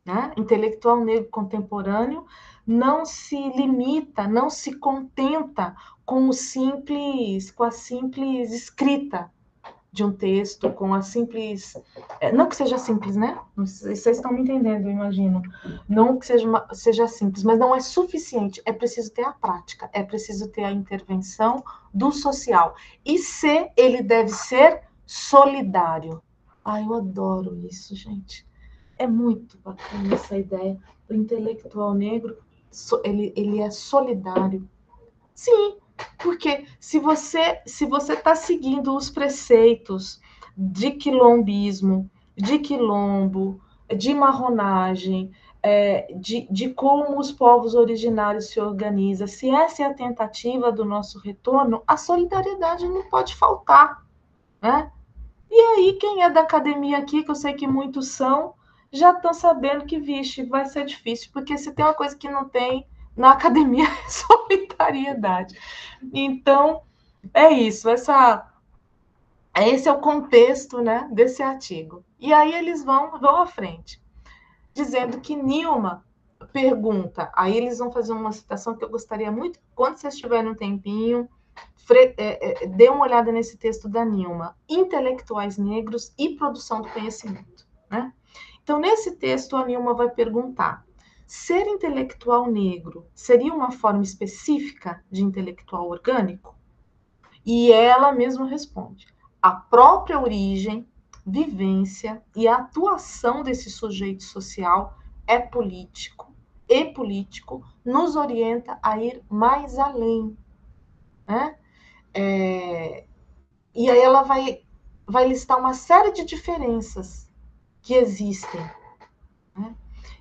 [SPEAKER 3] Né? Intelectual negro contemporâneo não se limita, não se contenta com a simples escrita de um texto com a simples... Não que seja simples, né? Vocês estão me entendendo, eu imagino. Não que seja simples, mas não é suficiente. É preciso ter a prática, é preciso ter a intervenção do social. E ele deve ser solidário. Ai, eu adoro isso, gente. É muito bacana essa ideia. O intelectual negro, ele é solidário. Sim, porque se você está seguindo os preceitos de quilombismo, de quilombo, de marronagem, de como os povos originários se organizam, se essa é a tentativa do nosso retorno, a solidariedade não pode faltar, né? E aí, quem é da academia aqui, que eu sei que muitos são, já estão sabendo que, vixe, vai ser difícil, porque se tem uma coisa que não tem na academia é solidariedade. Então, é isso, esse é o contexto, né, desse artigo. E aí eles vão à frente, dizendo que Nilma pergunta, aí eles vão fazer uma citação que eu gostaria muito, quando vocês tiverem um tempinho, dê uma olhada nesse texto da Nilma, Intelectuais Negros e Produção do Conhecimento, né? Então, nesse texto, a Nilma vai perguntar, ser intelectual negro seria uma forma específica de intelectual orgânico? E ela mesma responde, a própria origem, vivência e atuação desse sujeito social é político, e político nos orienta a ir mais além, né? E aí ela vai listar uma série de diferenças que existem, né?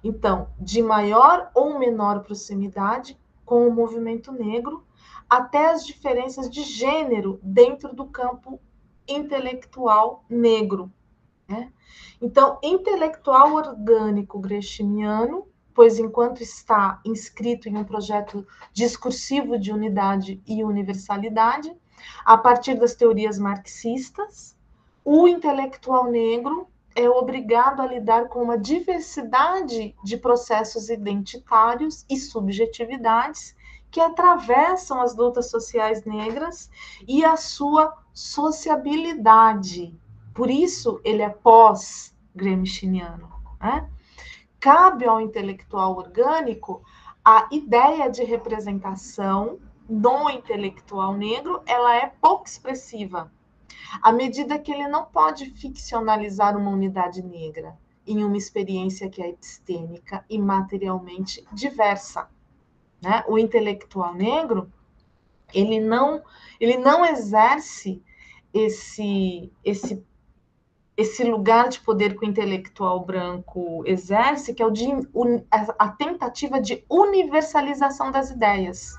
[SPEAKER 3] Então, de maior ou menor proximidade com o movimento negro, até as diferenças de gênero dentro do campo intelectual negro, né? Então, intelectual orgânico greshamiano, pois enquanto está inscrito em um projeto discursivo de unidade e universalidade, a partir das teorias marxistas, o intelectual negro é obrigado a lidar com uma diversidade de processos identitários e subjetividades que atravessam as lutas sociais negras e a sua sociabilidade. Por isso, ele é pós-gramsciano, né? Cabe ao intelectual orgânico a ideia de representação do intelectual negro, ela é pouco expressiva, à medida que ele não pode ficcionalizar uma unidade negra em uma experiência que é epistêmica e materialmente diversa, né? O intelectual negro, ele não exerce esse lugar de poder que o intelectual branco exerce, que é a tentativa de universalização das ideias.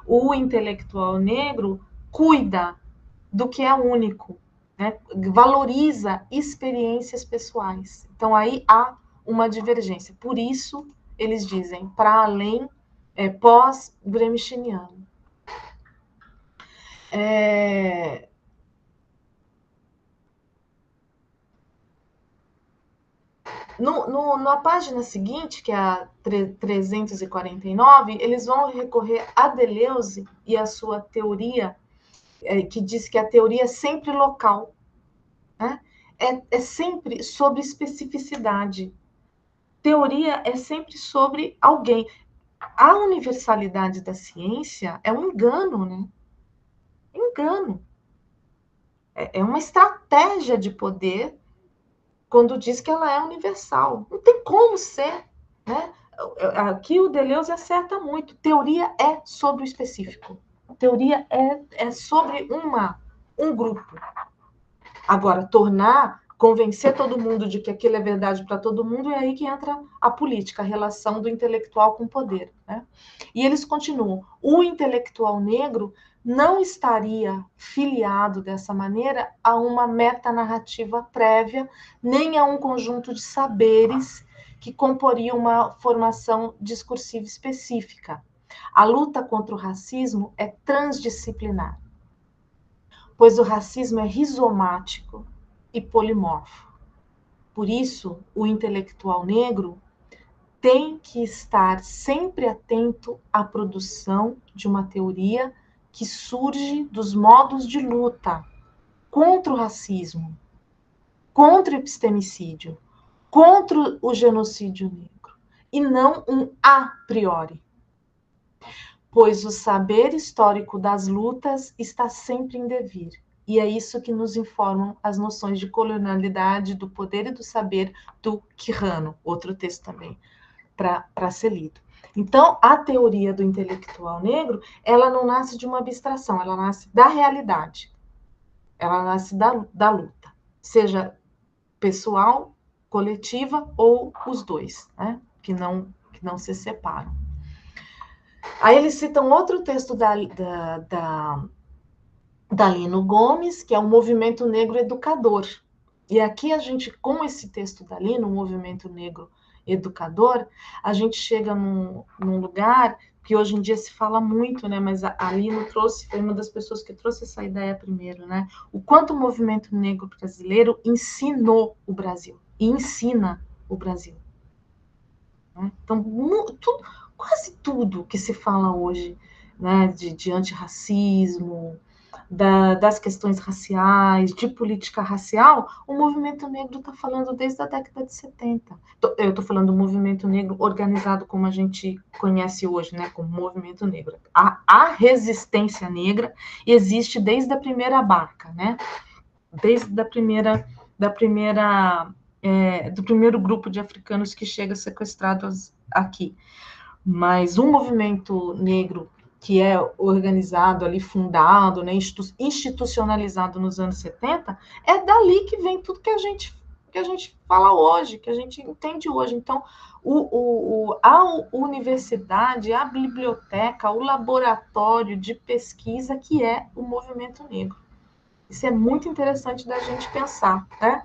[SPEAKER 3] O intelectual negro cuida do que é único, né? Valoriza experiências pessoais. Então, aí há uma divergência. Por isso, eles dizem, para além, pós-gramsciano. Na página seguinte, que é a 349, eles vão recorrer a Deleuze e a sua teoria, que diz que a teoria é sempre local, né? É sempre sobre especificidade. Teoria é sempre sobre alguém. A universalidade da ciência é um engano, né? Engano. É uma estratégia de poder quando diz que ela é universal. Não tem como ser, né? Aqui o Deleuze acerta muito. Teoria é sobre o específico. Teoria é sobre um grupo. Agora, convencer todo mundo de que aquilo é verdade para todo mundo, é aí que entra a política, a relação do intelectual com o poder, né? E eles continuam. O intelectual negro não estaria filiado dessa maneira a uma metanarrativa prévia, nem a um conjunto de saberes que comporiam uma formação discursiva específica. A luta contra o racismo é transdisciplinar, pois o racismo é rizomático e polimorfo. Por isso, o intelectual negro tem que estar sempre atento à produção de uma teoria que surge dos modos de luta, contra o racismo, contra o epistemicídio, contra o genocídio negro, e não um a priori. Pois o saber histórico das lutas está sempre em devir. E é isso que nos informam as noções de colonialidade, do poder e do saber do Quijano, outro texto também, para ser lido. Então, a teoria do intelectual negro, ela não nasce de uma abstração, ela nasce da realidade. Ela nasce da luta, seja pessoal, coletiva ou os dois, né? que não se separam. Aí eles citam outro texto da Lino Gomes, que é um movimento negro educador. E aqui a gente, com esse texto da Lino, um movimento negro educador, a gente chega num lugar que hoje em dia se fala muito, né? Mas a Lino foi uma das pessoas que trouxe essa ideia primeiro, né? O quanto o movimento negro brasileiro ensinou o Brasil, e ensina o Brasil. Né? Então, quase tudo que se fala hoje, né, de antirracismo, das questões raciais, de política racial, o movimento negro está falando desde a década de 70. Eu estou falando do movimento negro organizado como a gente conhece hoje, né, como movimento negro. A resistência negra existe desde a primeira barca, né, desde do primeiro grupo de africanos que chega sequestrados aqui. Mas um movimento negro que é organizado ali, fundado, né, institucionalizado nos anos 70, é dali que vem tudo que a gente fala hoje, que a gente entende hoje. Então, a universidade, a biblioteca, o laboratório de pesquisa que é o movimento negro. Isso é muito interessante da gente pensar, né?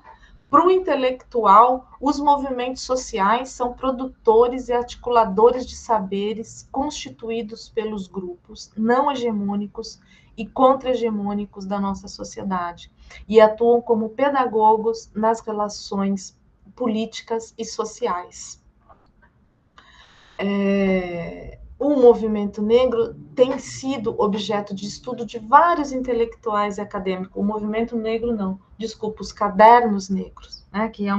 [SPEAKER 3] Para o intelectual, os movimentos sociais são produtores e articuladores de saberes constituídos pelos grupos não hegemônicos e contra-hegemônicos da nossa sociedade, e atuam como pedagogos nas relações políticas e sociais. O movimento negro tem sido objeto de estudo de vários intelectuais e acadêmicos. O movimento negro não, desculpa, os cadernos negros, né, que é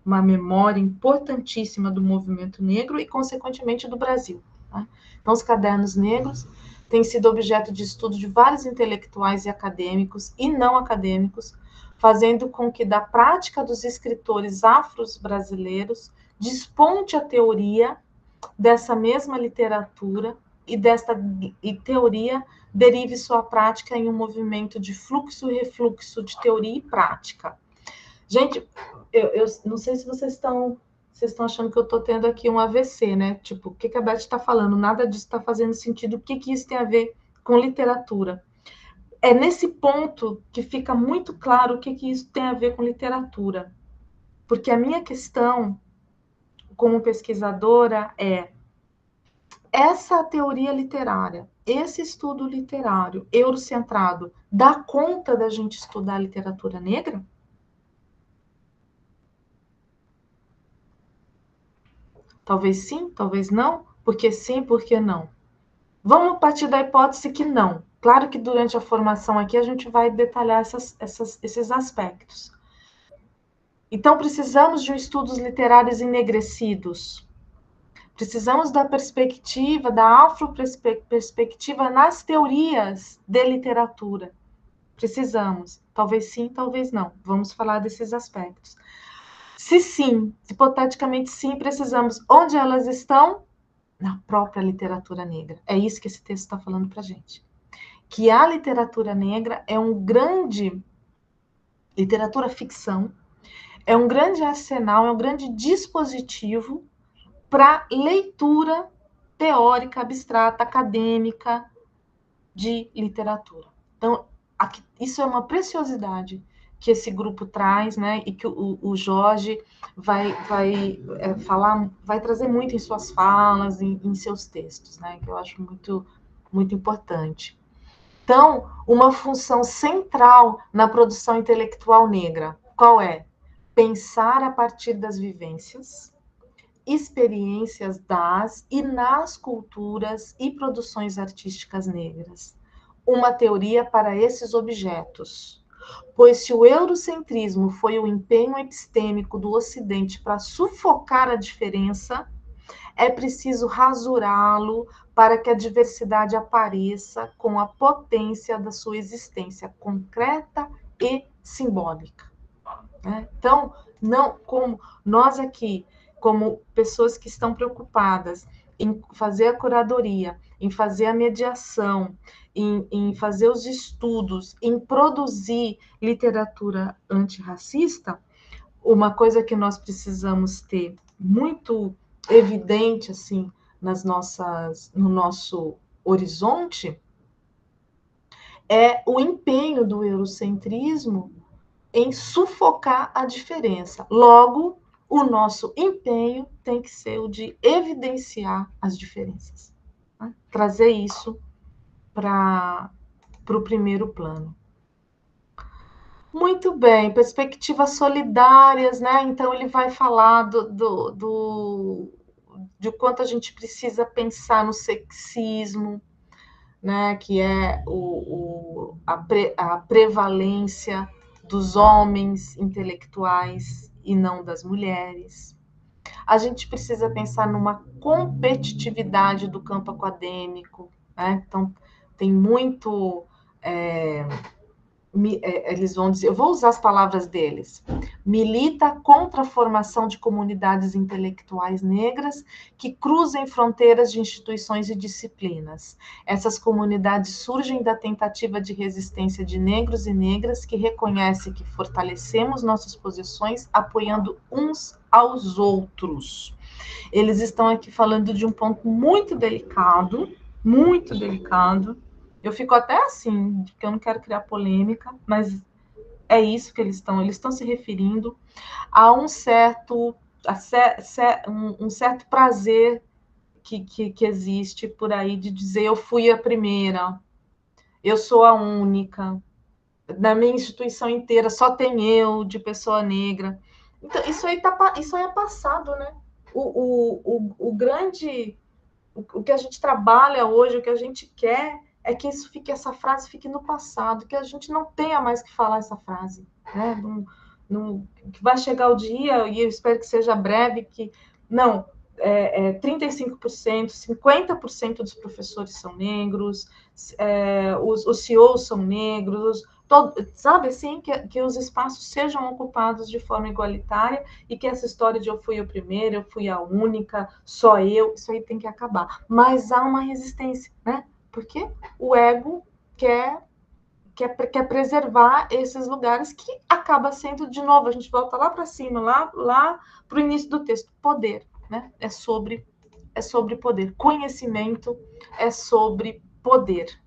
[SPEAKER 3] uma memória importantíssima do movimento negro e, consequentemente, do Brasil. Né? Então, os cadernos negros têm sido objeto de estudo de vários intelectuais e acadêmicos e não acadêmicos, fazendo com que da prática dos escritores afro-brasileiros desponte a teoria dessa mesma literatura e teoria derive sua prática em um movimento de fluxo e refluxo de teoria e prática. Gente, eu não sei se vocês estão achando que eu estou tendo aqui um AVC, né? Tipo, o que a Beth está falando? Nada disso está fazendo sentido. O que isso tem a ver com literatura? É nesse ponto que fica muito claro o que isso tem a ver com literatura. Porque a minha questão como pesquisadora é essa teoria literária, esse estudo literário eurocentrado, dá conta da gente estudar a literatura negra? Talvez sim, talvez não. Porque sim, porque não? Vamos partir da hipótese que não. Claro que durante a formação aqui a gente vai detalhar esses aspectos. Então, precisamos de estudos literários enegrecidos. Precisamos da perspectiva, da afroperspectiva nas teorias de literatura. Precisamos. Talvez sim, talvez não. Vamos falar desses aspectos. Se sim, hipoteticamente sim, precisamos. Onde elas estão? Na própria literatura negra. É isso que esse texto está falando para a gente. Que a literatura negra é um grande... literatura ficção, é um grande arsenal, é um grande dispositivo para leitura teórica, abstrata, acadêmica de literatura. Então, aqui, isso é uma preciosidade que esse grupo traz, né, e que o Jorge vai falar, vai trazer muito em suas falas, em seus textos, né, que eu acho muito, muito importante. Então, uma função central na produção intelectual negra, qual é? Pensar a partir das vivências, experiências das e nas culturas e produções artísticas negras. Uma teoria para esses objetos. Pois se o eurocentrismo foi o empenho epistêmico do Ocidente para sufocar a diferença, é preciso rasurá-lo para que a diversidade apareça com a potência da sua existência concreta e simbólica. Então, não como nós aqui, como pessoas que estão preocupadas em fazer a curadoria, em fazer a mediação, em fazer os estudos, em produzir literatura antirracista, uma coisa que nós precisamos ter muito evidente assim no nosso horizonte é o empenho do eurocentrismo em sufocar a diferença. Logo, o nosso empenho tem que ser o de evidenciar as diferenças, né? Trazer isso para o primeiro plano. Muito bem, perspectivas solidárias, né? Então, ele vai falar de quanto a gente precisa pensar no sexismo, né? Que é a prevalência dos homens intelectuais e não das mulheres. A gente precisa pensar numa competitividade do campo acadêmico, né? Então, tem muito... eles vão dizer, eu vou usar as palavras deles, milita contra a formação de comunidades intelectuais negras que cruzem fronteiras de instituições e disciplinas. Essas comunidades surgem da tentativa de resistência de negros e negras que reconhecem que fortalecemos nossas posições apoiando uns aos outros. Eles estão aqui falando de um ponto muito delicado, eu fico até assim, porque eu não quero criar polêmica, mas é isso que eles estão se referindo a um certo prazer que existe por aí de dizer eu fui a primeira, eu sou a única, na minha instituição inteira só tem eu de pessoa negra. Então, isso aí é passado, né? O que a gente trabalha hoje, o que a gente quer é que essa frase fique no passado, que a gente não tenha mais que falar essa frase, né? Que vai chegar o dia, e eu espero que seja breve, que 35%, 50% dos professores são negros, os CEOs são negros, sabe assim, que os espaços sejam ocupados de forma igualitária e que essa história de eu fui a primeira, eu fui a única, só eu, isso aí tem que acabar. Mas há uma resistência, né? Porque o ego quer preservar esses lugares que acaba sendo, de novo, a gente volta lá para cima, lá para o início do texto, poder, né? É sobre poder. Conhecimento é sobre poder.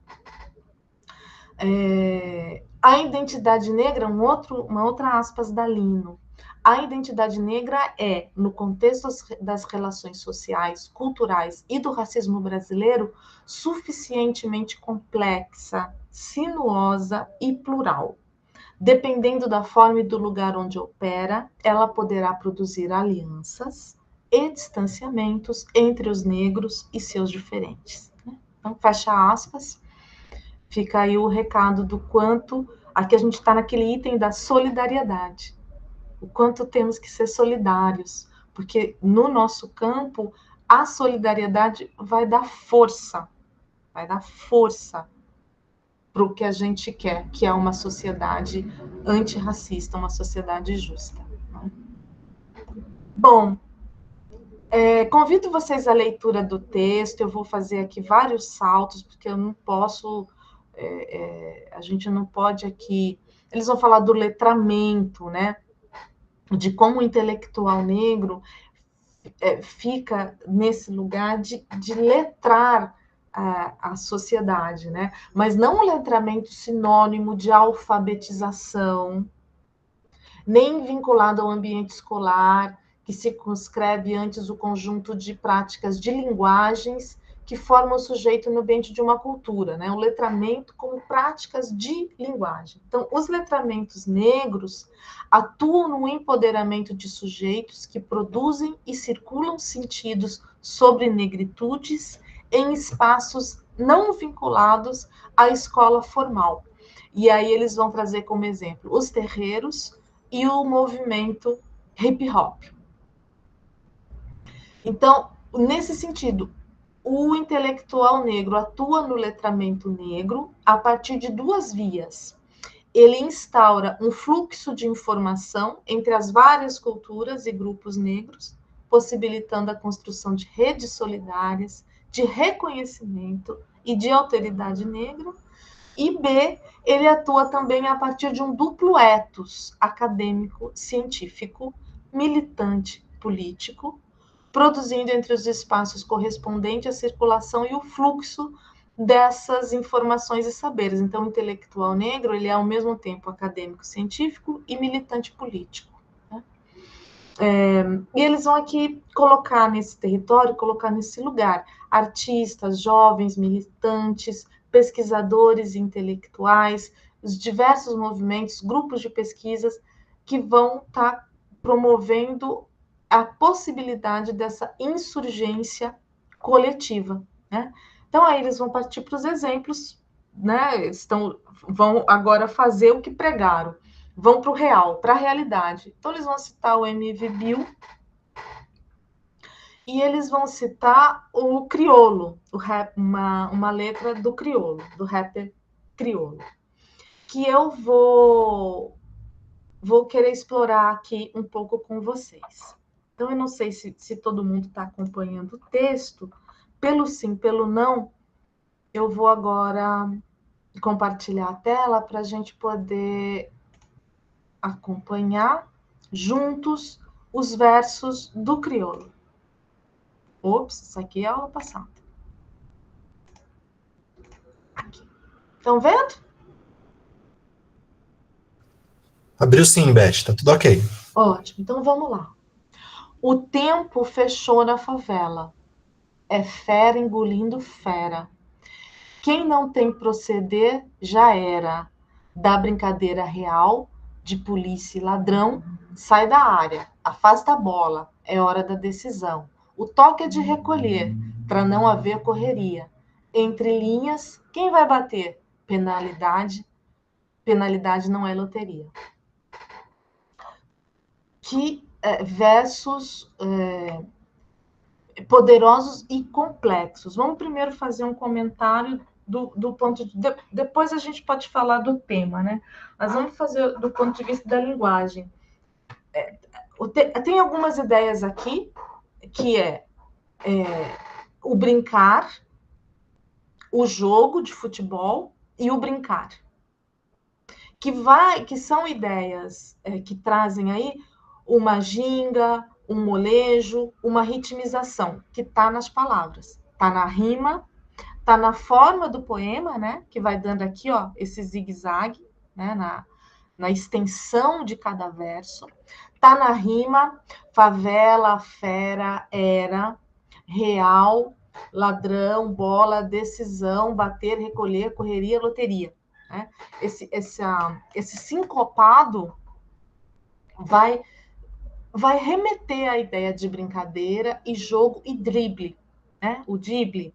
[SPEAKER 3] A identidade negra, uma outra aspas da Lino. A identidade negra é, no contexto das relações sociais, culturais e do racismo brasileiro, suficientemente complexa, sinuosa e plural. Dependendo da forma e do lugar onde opera, ela poderá produzir alianças e distanciamentos entre os negros e seus diferentes. Então, fecha aspas. Fica aí o recado do quanto... Aqui a gente está naquele item da solidariedade. O quanto temos que ser solidários. Porque no nosso campo, a solidariedade vai dar força. Vai dar força para o que a gente quer, que é uma sociedade antirracista, uma sociedade justa. Bom, convido vocês à leitura do texto. Eu vou fazer aqui vários saltos, porque eu não posso... a gente não pode aqui... Eles vão falar do letramento, né? De como o intelectual negro fica nesse lugar de letrar a sociedade, né? Mas não um letramento sinônimo de alfabetização, nem vinculado ao ambiente escolar, que circunscreve antes o conjunto de práticas de linguagens que formam o sujeito no ambiente de uma cultura, né? O letramento como práticas de linguagem. Então, os letramentos negros atuam no empoderamento de sujeitos que produzem e circulam sentidos sobre negritudes em espaços não vinculados à escola formal. E aí eles vão trazer como exemplo os terreiros e o movimento hip hop. Então, nesse sentido, o intelectual negro atua no letramento negro a partir de duas vias. Ele instaura um fluxo de informação entre as várias culturas e grupos negros, possibilitando a construção de redes solidárias, de reconhecimento e de alteridade negra. E B, ele atua também a partir de um duplo ethos acadêmico, científico, militante, político, produzindo entre os espaços correspondente à circulação e o fluxo dessas informações e saberes. Então, o intelectual negro, ele é ao mesmo tempo acadêmico, científico e militante político. Né? E eles vão aqui colocar nesse território, colocar nesse lugar, artistas, jovens, militantes, pesquisadores intelectuais, os diversos movimentos, grupos de pesquisas que vão estar promovendo a possibilidade dessa insurgência coletiva, né? Então, aí eles vão partir para os exemplos, né? Vão agora fazer o que pregaram, vão para o real, para a realidade. Então, eles vão citar o M.V. Bill e eles vão citar o criolo, uma letra do criolo, do rapper criolo, que eu vou querer explorar aqui um pouco com vocês. Então, eu não sei se todo mundo está acompanhando o texto. Pelo sim, pelo não, eu vou agora compartilhar a tela para a gente poder acompanhar juntos os versos do crioulo. Ops, isso aqui é a aula passada. Aqui. Estão vendo?
[SPEAKER 1] Abriu sim, Beth, tá tudo ok.
[SPEAKER 3] Ótimo, então vamos lá. O tempo fechou na favela. É fera engolindo fera. Quem não tem proceder já era. Da brincadeira real, de polícia e ladrão, sai da área, afasta a bola, é hora da decisão. O toque é de recolher, para não haver correria. Entre linhas, quem vai bater? Penalidade não é loteria. Que versos poderosos e complexos. Vamos primeiro fazer um comentário do ponto de... Depois a gente pode falar do tema, né? Mas vamos fazer do ponto de vista da linguagem. Tem algumas ideias aqui, que é o brincar, o jogo de futebol e o brincar. Que são ideias que trazem aí uma ginga, um molejo, uma ritmização, que está nas palavras. Está na rima, está na forma do poema, né? Que vai dando aqui, ó, esse zigue-zague, né? Na extensão de cada verso. Está na rima, favela, fera, era, real, ladrão, bola, decisão, bater, recolher, correria, loteria. Né? Esse sincopado vai remeter à ideia de brincadeira e jogo e drible, né? O drible,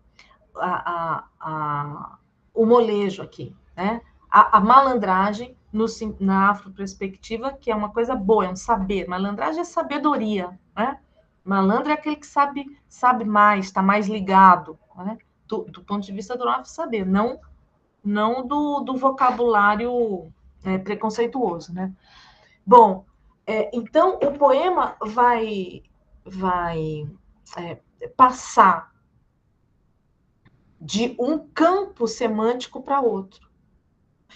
[SPEAKER 3] o molejo aqui, né? A malandragem na afroperspectiva, que é uma coisa boa, é um saber. Malandragem é sabedoria, né? Malandro é aquele que sabe mais, está mais ligado, né? Do ponto de vista do nosso saber, não do vocabulário preconceituoso, né? Bom, então o poema vai passar de um campo semântico para outro.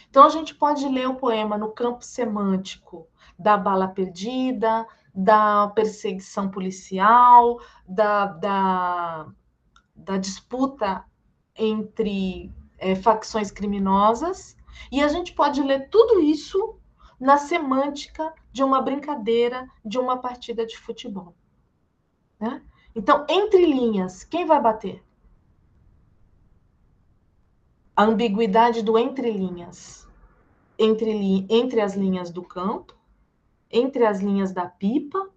[SPEAKER 3] Então a gente pode ler o poema no campo semântico da bala perdida, da perseguição policial, da disputa entre facções criminosas, e a gente pode ler tudo isso na semântica de uma brincadeira, de uma partida de futebol. Né? Então, entre linhas, quem vai bater? A ambiguidade do entre linhas. Entre as linhas do campo, entre as linhas da pipa,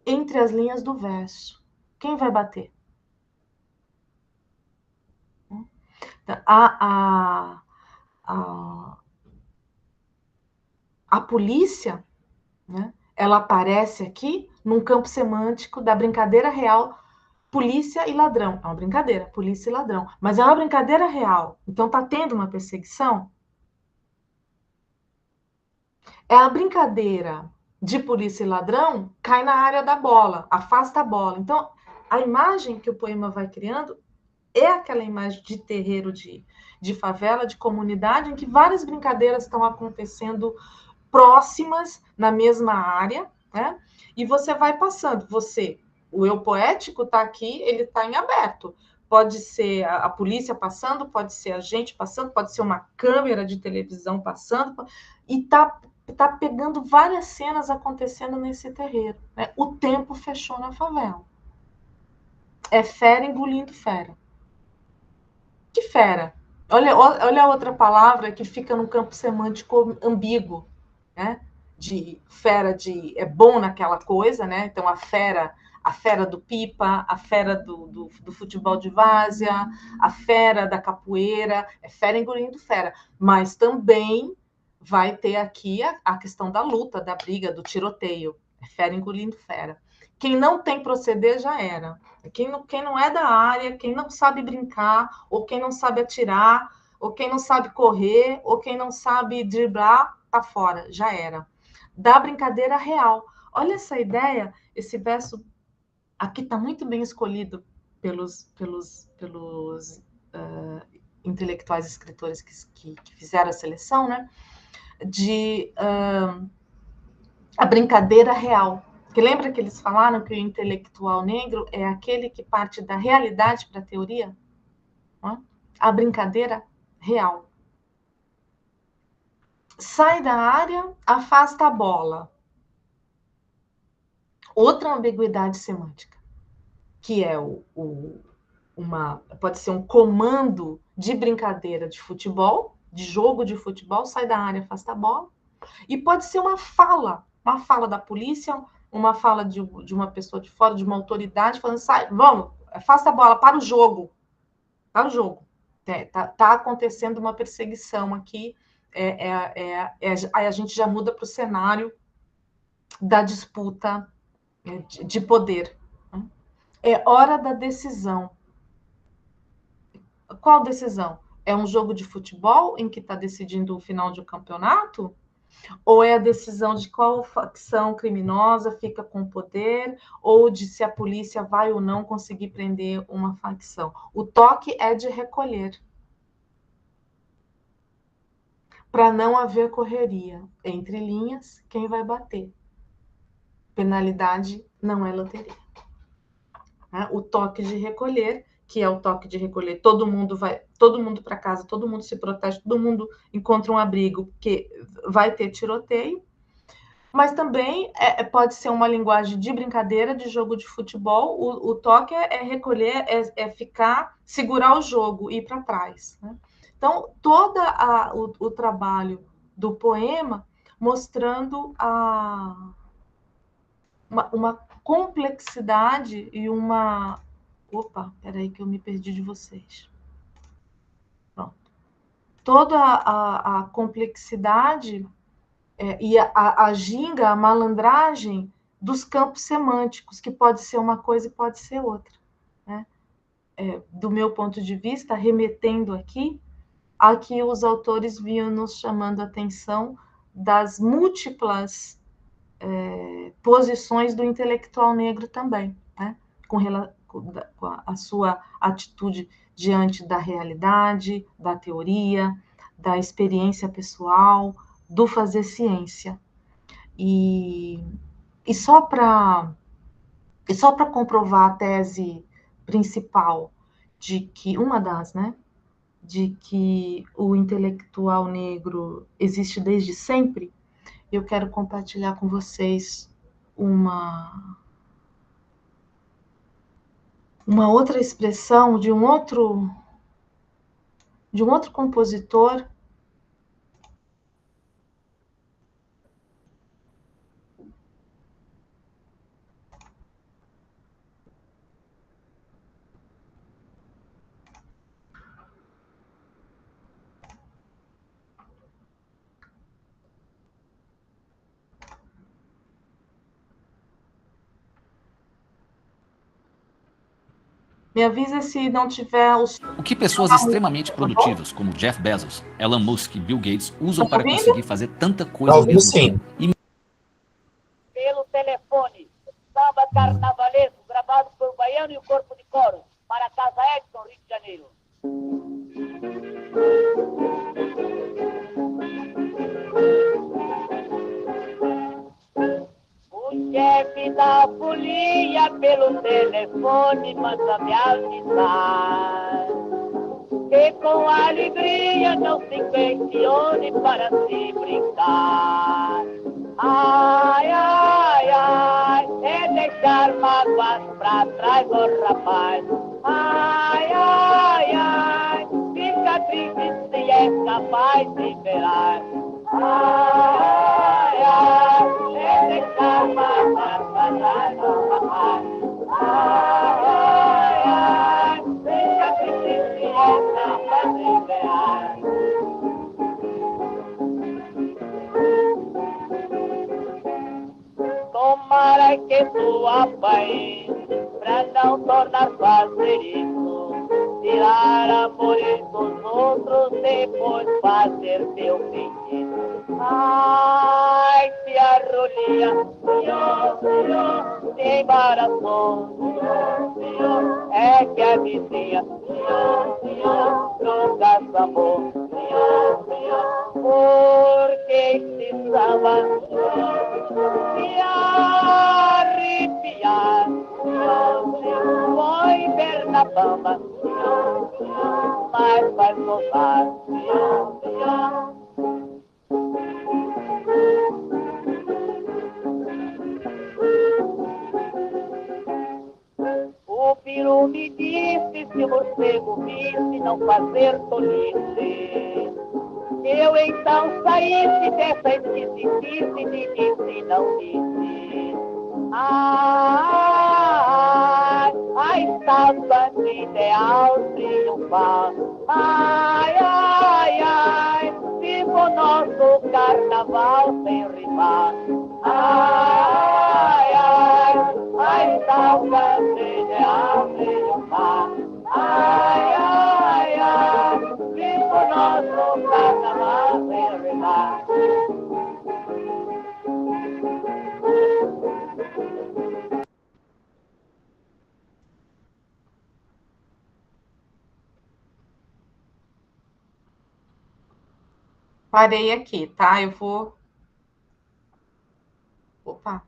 [SPEAKER 3] entre as linhas do verso. Quem vai bater? A polícia, né, ela aparece aqui num campo semântico da brincadeira real, polícia e ladrão. É uma brincadeira, polícia e ladrão. Mas é uma brincadeira real. Então está tendo uma perseguição. É a brincadeira de polícia e ladrão cai na área da bola, afasta a bola. Então, a imagem que o poema vai criando é aquela imagem de terreiro de favela, de comunidade, em que várias brincadeiras estão acontecendo próximas na mesma área, né? E você vai passando. O eu poético está aqui, ele está em aberto. Pode ser a polícia passando, pode ser a gente passando, pode ser uma câmera de televisão passando, e tá pegando várias cenas acontecendo nesse terreiro, né? O tempo fechou na favela. É fera engolindo fera. Que fera? Olha a outra palavra que fica no campo semântico ambíguo, né? De fera é bom naquela coisa, né? Então a fera do pipa, a fera do futebol de várzea, a fera da capoeira, é fera engolindo fera. Mas também vai ter aqui a questão da luta, da briga, do tiroteio. É fera engolindo fera. Quem não tem proceder já era. Quem não é da área, quem não sabe brincar, ou quem não sabe atirar, ou quem não sabe correr, ou quem não sabe driblar, tá fora, já era. Da brincadeira real. Olha essa ideia, esse verso aqui está muito bem escolhido pelos intelectuais escritores que fizeram a seleção, né? De a brincadeira real. Porque lembra que eles falaram que o intelectual negro é aquele que parte da realidade para a teoria? Não é? A brincadeira real. Sai da área, afasta a bola. Outra ambiguidade semântica, que é pode ser um comando de brincadeira de futebol, de jogo de futebol, sai da área, afasta a bola. E pode ser uma fala da polícia, uma fala de uma pessoa de fora, de uma autoridade, falando, sai, vamos, afasta a bola, para o jogo. Para o jogo. Tá acontecendo uma perseguição aqui, aí a gente já muda para o cenário da disputa de poder. É hora da decisão. Qual decisão? É um jogo de futebol em que está decidindo o final de um campeonato? Ou é a decisão de qual facção criminosa fica com o poder, ou de se a polícia vai ou não conseguir prender uma facção? O toque é de recolher, para não haver correria. Entre linhas, quem vai bater? Penalidade não é loteria. O toque de recolher, que é o toque de recolher, todo mundo para casa, todo mundo se protege, todo mundo encontra um abrigo, porque vai ter tiroteio. Mas também pode ser uma linguagem de brincadeira, de jogo de futebol. O toque é recolher, é ficar, segurar o jogo, ir para trás. Né? Então, todo o trabalho do poema mostrando uma complexidade e uma... Opa, peraí que eu me perdi de vocês. Pronto. Toda a complexidade e a ginga, a malandragem dos campos semânticos, que pode ser uma coisa e pode ser outra. Né? Do meu ponto de vista, remetendo aqui, aqui os autores vinham nos chamando a atenção das múltiplas posições do intelectual negro também, né? com a sua atitude diante da realidade, da teoria, da experiência pessoal, do fazer ciência. E só para comprovar a tese principal de que, uma das, né, de que o intelectual negro existe desde sempre, eu quero compartilhar com vocês uma outra expressão de um outro compositor Me avisa se não tiver os...
[SPEAKER 5] O que pessoas extremamente produtivas, como Jeff Bezos, Elon Musk e Bill Gates, usam para conseguir fazer tanta coisa ao mesmo tempo?
[SPEAKER 6] Pelo telefone, samba carnavalesco, gravado por Baiano e o Corpo de Coro, para a Casa Edson, Rio de Janeiro. O chefe da folia pelo telefone manda me avisar que com alegria não se questione para se brincar. Ai, ai, ai, é deixar mágoas pra trás, oh rapaz. Ai, ai, ai, fica triste se é capaz de velar. Ai, ai, é deixar mágoas pra trás, oh rapaz. Ai, ai, ai, fica triste se é capaz de velar. Tomara que tu apanhe pra não tornar fazer isso. Tirar amores dos outros, depois fazer teu pedido. Ai, se a rolinha, senhor, se embaraçou, senhor, é que a vizinha, senhor, troca sabor, senhor, porque esse samba, se arrepiar, foi ver na bamba, mas vai voltar, O peru me disse, se o morcego visse, não fazer tolice. Eu então saísse dessa esquisitice, me disse, não disse. A estátua ideal triunfal. Ai, ai, ai, viva o nosso carnaval sem rival. Ai, ai, a estátua ideal triunfal. Ai, ai, ai, viva o nosso carnaval sem rival.
[SPEAKER 3] Parei aqui, tá? Eu vou... Opa!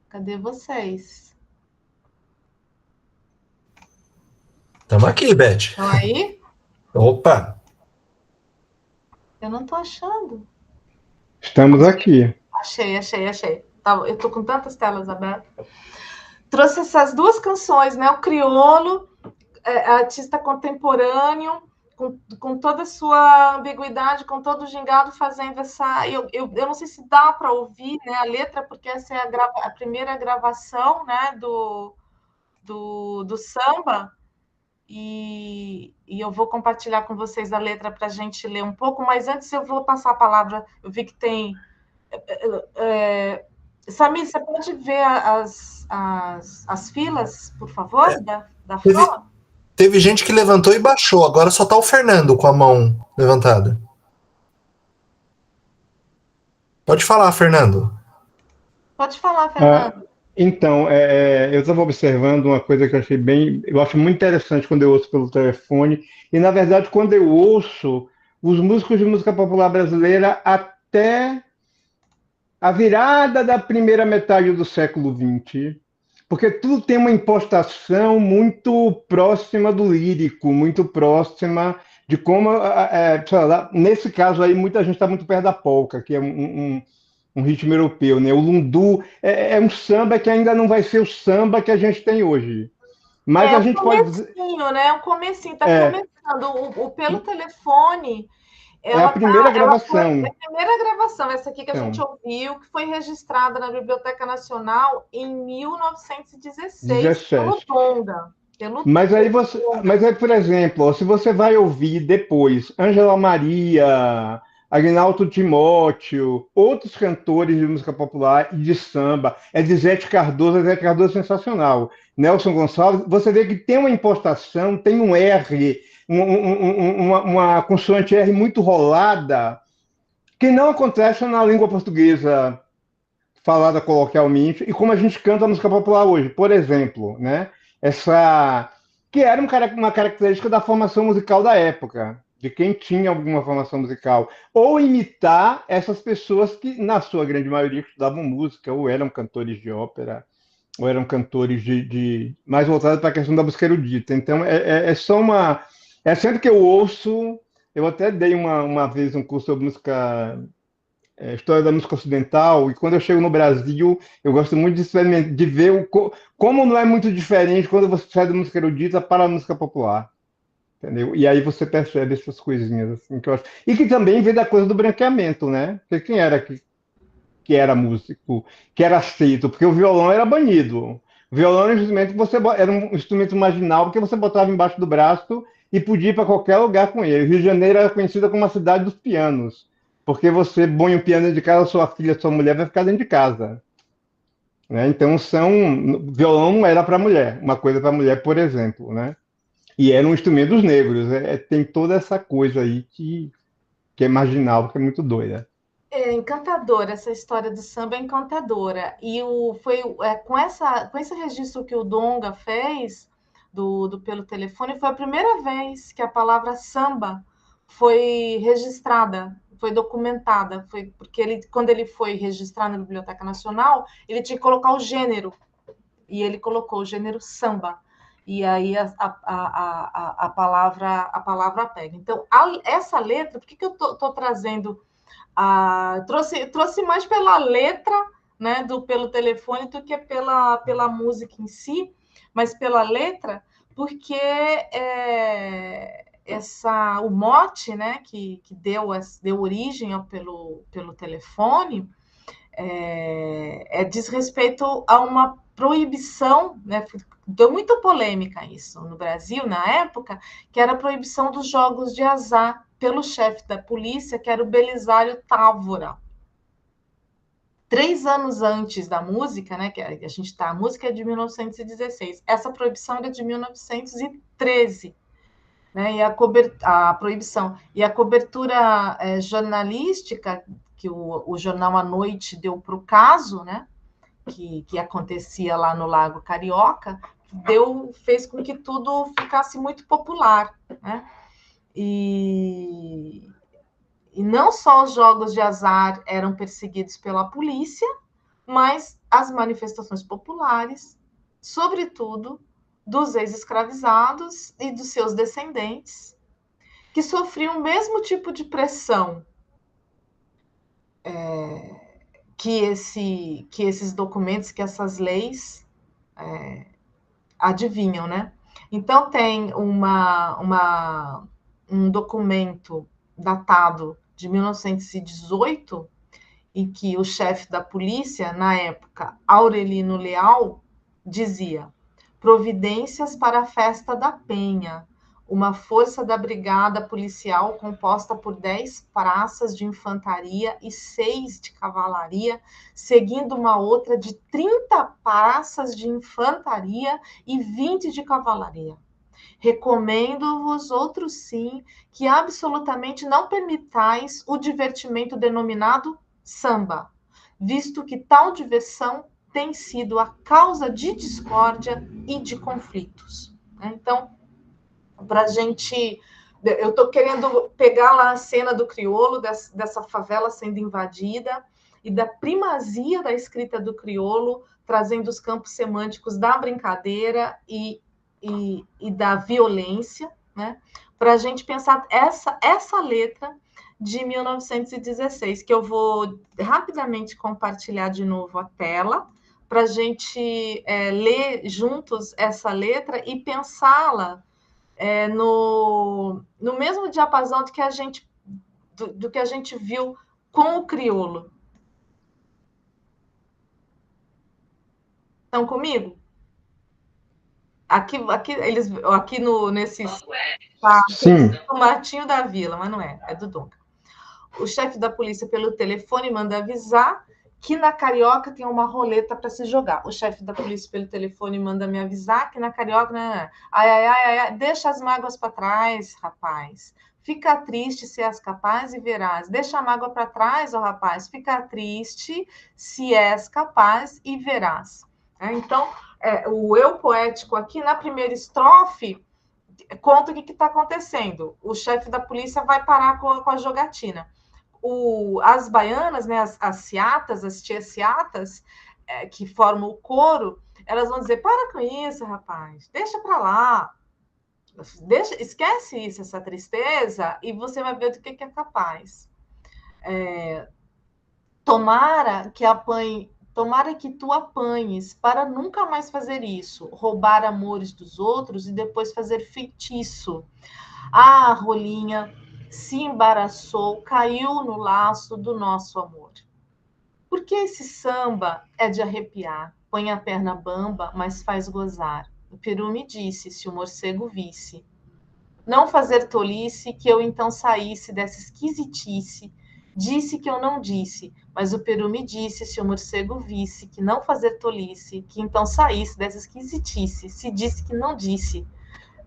[SPEAKER 3] Cadê vocês?
[SPEAKER 1] Estamos aqui, Beth.
[SPEAKER 3] Estão aí?
[SPEAKER 1] Opa!
[SPEAKER 3] Eu não tô achando.
[SPEAKER 2] Estamos aqui.
[SPEAKER 3] Achei. Tá, eu tô com tantas telas abertas. Trouxe essas duas canções, né? O Criolo, artista contemporâneo, com toda a sua ambiguidade, com todo o gingado, fazendo essa... Eu não sei se dá para ouvir, né, a letra, porque essa é a primeira gravação, né, do samba, e eu vou compartilhar com vocês a letra para a gente ler um pouco, mas antes eu vou passar a palavra. Eu vi que tem... Samir, você pode ver as filas, por favor, da fala?
[SPEAKER 1] Teve gente que levantou e baixou, agora só está o Fernando com a mão levantada. Pode falar, Fernando.
[SPEAKER 3] Pode falar, Fernando.
[SPEAKER 2] Então, eu estava observando uma coisa que eu acho muito interessante quando eu ouço pelo telefone, e na verdade quando eu ouço os músicos de música popular brasileira até a virada da primeira metade do século XX, porque tudo tem uma impostação muito próxima do lírico, muito próxima de como, sei lá, nesse caso aí, muita gente está muito perto da polca, que é um ritmo europeu, né? O lundu é um samba que ainda não vai ser o samba que a gente tem hoje. Mas a gente pode dizer...
[SPEAKER 3] né? Um comecinho, está começando. O pelo telefone...
[SPEAKER 2] É a primeira gravação.
[SPEAKER 3] É a primeira gravação, essa aqui que a gente ouviu, que foi registrada na Biblioteca Nacional em 1916, pelo Tonga.
[SPEAKER 2] Mas aí, por exemplo, se você vai ouvir depois Ângela Maria, Agnaldo Timóteo, outros cantores de música popular e de samba, Elisete Cardoso é sensacional. Nelson Gonçalves, você vê que tem uma impostação, tem um R, uma consoante R muito rolada, que não acontece na língua portuguesa falada coloquialmente, e como a gente canta a música popular hoje. Por exemplo, né? Essa que era uma característica da formação musical da época, de quem tinha alguma formação musical, ou imitar essas pessoas que, na sua grande maioria, estudavam música, ou eram cantores de ópera, ou eram cantores mais voltados para a questão da música erudita. Então, é só uma... É sempre que eu ouço... Eu até dei uma vez um curso sobre música... história da música ocidental, e quando eu chego no Brasil, eu gosto muito de ver como não é muito diferente quando você sai da música erudita para a música popular. Entendeu? E aí você percebe essas coisinhas assim que eu acho. E que também vem da coisa do branqueamento, né? Porque quem era que era músico, que era aceito? Porque o violão era banido. O violão era um instrumento era um instrumento marginal, porque você botava embaixo do braço e podia ir para qualquer lugar com ele. O Rio de Janeiro era conhecida como a cidade dos pianos, porque você põe um piano dentro de casa, sua filha, sua mulher vai ficar dentro de casa. Né? Então, violão não era para mulher, uma coisa para mulher, por exemplo, né? E era um instrumento dos negros. Tem toda essa coisa aí que é marginal, que é muito doida.
[SPEAKER 3] É encantadora, essa história do samba é encantadora. E com esse registro que o Donga fez pelo telefone, foi a primeira vez que a palavra samba foi registrada, foi documentada. Foi porque quando ele foi registrar na Biblioteca Nacional, ele tinha que colocar o gênero, e ele colocou o gênero samba. E aí a palavra pega. Então, essa letra, por que eu estou trazendo? Trouxe mais pela letra, né, pelo telefone, do que pela música em si, mas pela letra, porque o mote, né, que deu origem pelo telefone diz respeito a uma proibição, né, deu muita polêmica isso no Brasil na época, que era a proibição dos jogos de azar pelo chefe da polícia, que era o Belisário Távora. 3 anos antes da música, né, que a música é de 1916, essa proibição era de 1913, né, e a proibição e a cobertura jornalística que o jornal à noite deu para o caso, né, que acontecia lá no Lago Carioca, fez com que tudo ficasse muito popular, né? E não só os jogos de azar eram perseguidos pela polícia, mas as manifestações populares, sobretudo dos ex-escravizados e dos seus descendentes, que sofriam o mesmo tipo de pressão que esses documentos, que essas leis adivinham, né? Então tem um documento datado de 1918, em que o chefe da polícia, na época, Aurelino Leal, dizia: providências para a festa da Penha, uma força da brigada policial composta por 10 praças de infantaria e 6 de cavalaria, seguindo uma outra de 30 praças de infantaria e 20 de cavalaria. Recomendo-vos, outro sim, que absolutamente não permitais o divertimento denominado samba, visto que tal diversão tem sido a causa de discórdia e de conflitos. Então, para a gente... Eu estou querendo pegar lá a cena do crioulo, dessa favela sendo invadida, e da primazia da escrita do crioulo, trazendo os campos semânticos da brincadeira e da violência, né? Para a gente pensar essa letra de 1916, que eu vou rapidamente compartilhar de novo a tela, para a gente ler juntos essa letra e pensá-la no mesmo diapasão do que a gente viu com o crioulo. Estão comigo? Aqui nesse
[SPEAKER 2] Sim.
[SPEAKER 3] no Martinho da Vila, mas não é do Dunga. o chefe da polícia pelo telefone manda avisar que na Carioca tem uma roleta para se jogar. O chefe da polícia pelo telefone manda me avisar que na Carioca... Deixa as mágoas para trás, rapaz. Fica triste se és capaz e verás. Deixa a mágoa para trás, ó rapaz. Fica triste se és capaz e verás. Então, o eu poético aqui, na primeira estrofe, conta o que está acontecendo. O chefe da polícia vai parar com a jogatina. As baianas, né, as ciatas, as tias ciatas, que formam o coro, elas vão dizer, para com isso, rapaz, deixa para lá, esquece isso, essa tristeza, e você vai ver do que é capaz. Tomara que tu apanhes para nunca mais fazer isso, roubar amores dos outros e depois fazer feitiço. Ah, rolinha se embaraçou, caiu no laço do nosso amor. Porque esse samba é de arrepiar, põe a perna bamba, mas faz gozar. O peru me disse, se o morcego visse, não fazer tolice, que eu então saísse dessa esquisitice. Disse que eu não disse, mas o peru me disse, se o morcego visse, que não fazer tolice, que então saísse dessa esquisitice. Se disse que não disse.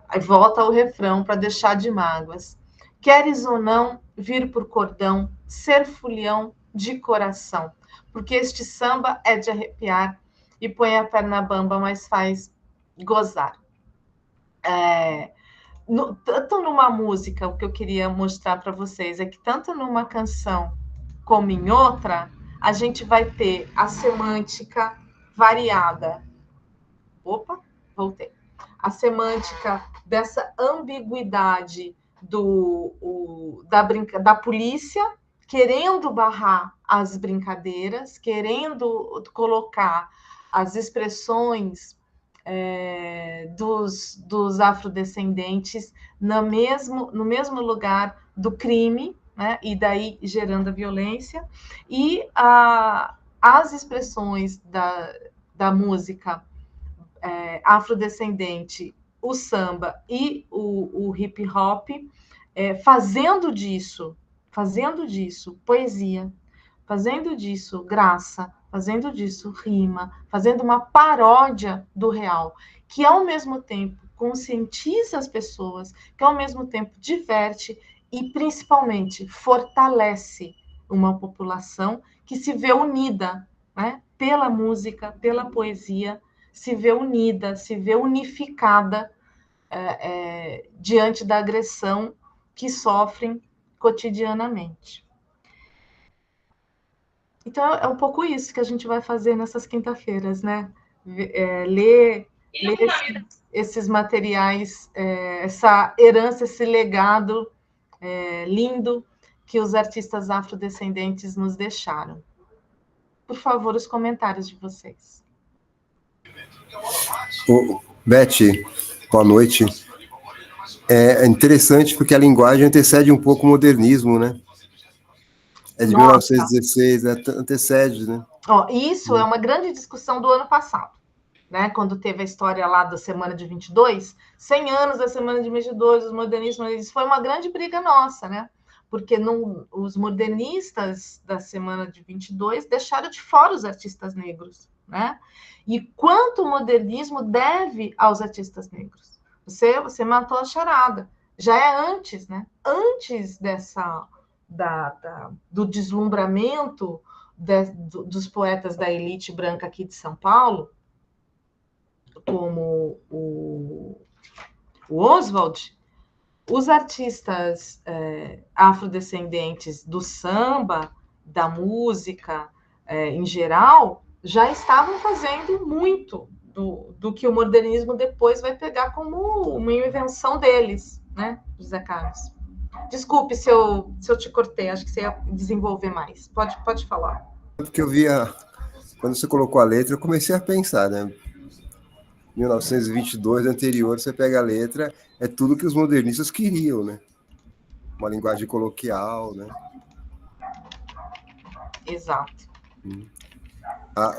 [SPEAKER 3] Aí volta o refrão para deixar de mágoas. Queres ou não vir por cordão, ser fulião de coração, porque este samba é de arrepiar e põe a perna bamba, mas faz gozar. Tanto numa música, o que eu queria mostrar para vocês é que tanto numa canção como em outra, a gente vai ter a semântica variada. Opa, voltei. A semântica dessa ambiguidade da polícia querendo barrar as brincadeiras, querendo colocar as expressões dos afrodescendentes no mesmo lugar do crime, né? E daí gerando a violência, e as expressões da música afrodescendente, o samba e o hip hop, fazendo disso poesia, fazendo disso graça, fazendo disso rima, fazendo uma paródia do real, que ao mesmo tempo conscientiza as pessoas, que ao mesmo tempo diverte e principalmente fortalece uma população que se vê unida, né, pela música, pela poesia, se vê unida, se vê unificada diante da agressão que sofrem cotidianamente. Então, é um pouco isso que a gente vai fazer nessas quinta-feiras, né? Ler esses materiais, essa herança, esse legado lindo que os artistas afrodescendentes nos deixaram. Por favor, os comentários de vocês.
[SPEAKER 7] Beth, boa noite. É interessante porque a linguagem antecede um pouco o modernismo, né? É de 1916, antecede, né?
[SPEAKER 3] Isso é uma grande discussão do ano passado, né? Quando teve a história lá da Semana de 22, 100 anos da Semana de 22, os modernistas, foi uma grande briga nossa, né? Porque os modernistas da Semana de 22 deixaram de fora os artistas negros, né? E quanto o modernismo deve aos artistas negros? Você matou a charada. Já é antes, né? Antes do deslumbramento dos poetas da elite branca aqui de São Paulo, como o Oswald, os artistas afrodescendentes do samba, da música em geral, já estavam fazendo muito do que o modernismo depois vai pegar como uma invenção deles, né, José Carlos? Desculpe se eu te cortei, acho que você ia desenvolver mais. Pode falar.
[SPEAKER 7] Porque eu via, quando você colocou a letra, eu comecei a pensar, né? 1922, anterior, você pega a letra, é tudo que os modernistas queriam, né? Uma linguagem coloquial, né?
[SPEAKER 3] Exato.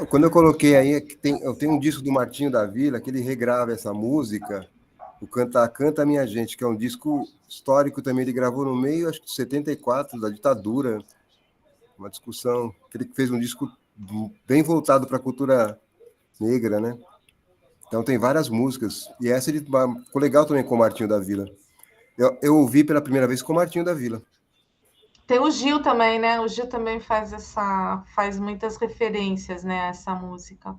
[SPEAKER 7] Quando eu coloquei aí, eu tenho um disco do Martinho da Vila, que ele regrava essa música, o Canta Canta Minha Gente, que é um disco histórico também, ele gravou no meio, acho que de 74, da ditadura, uma discussão, que ele fez um disco bem voltado para a cultura negra, né? Então tem várias músicas, e essa ficou legal também com o Martinho da Vila. Eu ouvi pela primeira vez com o Martinho da Vila.
[SPEAKER 3] Tem o Gil também, né? O Gil também faz muitas referências, né, a essa música.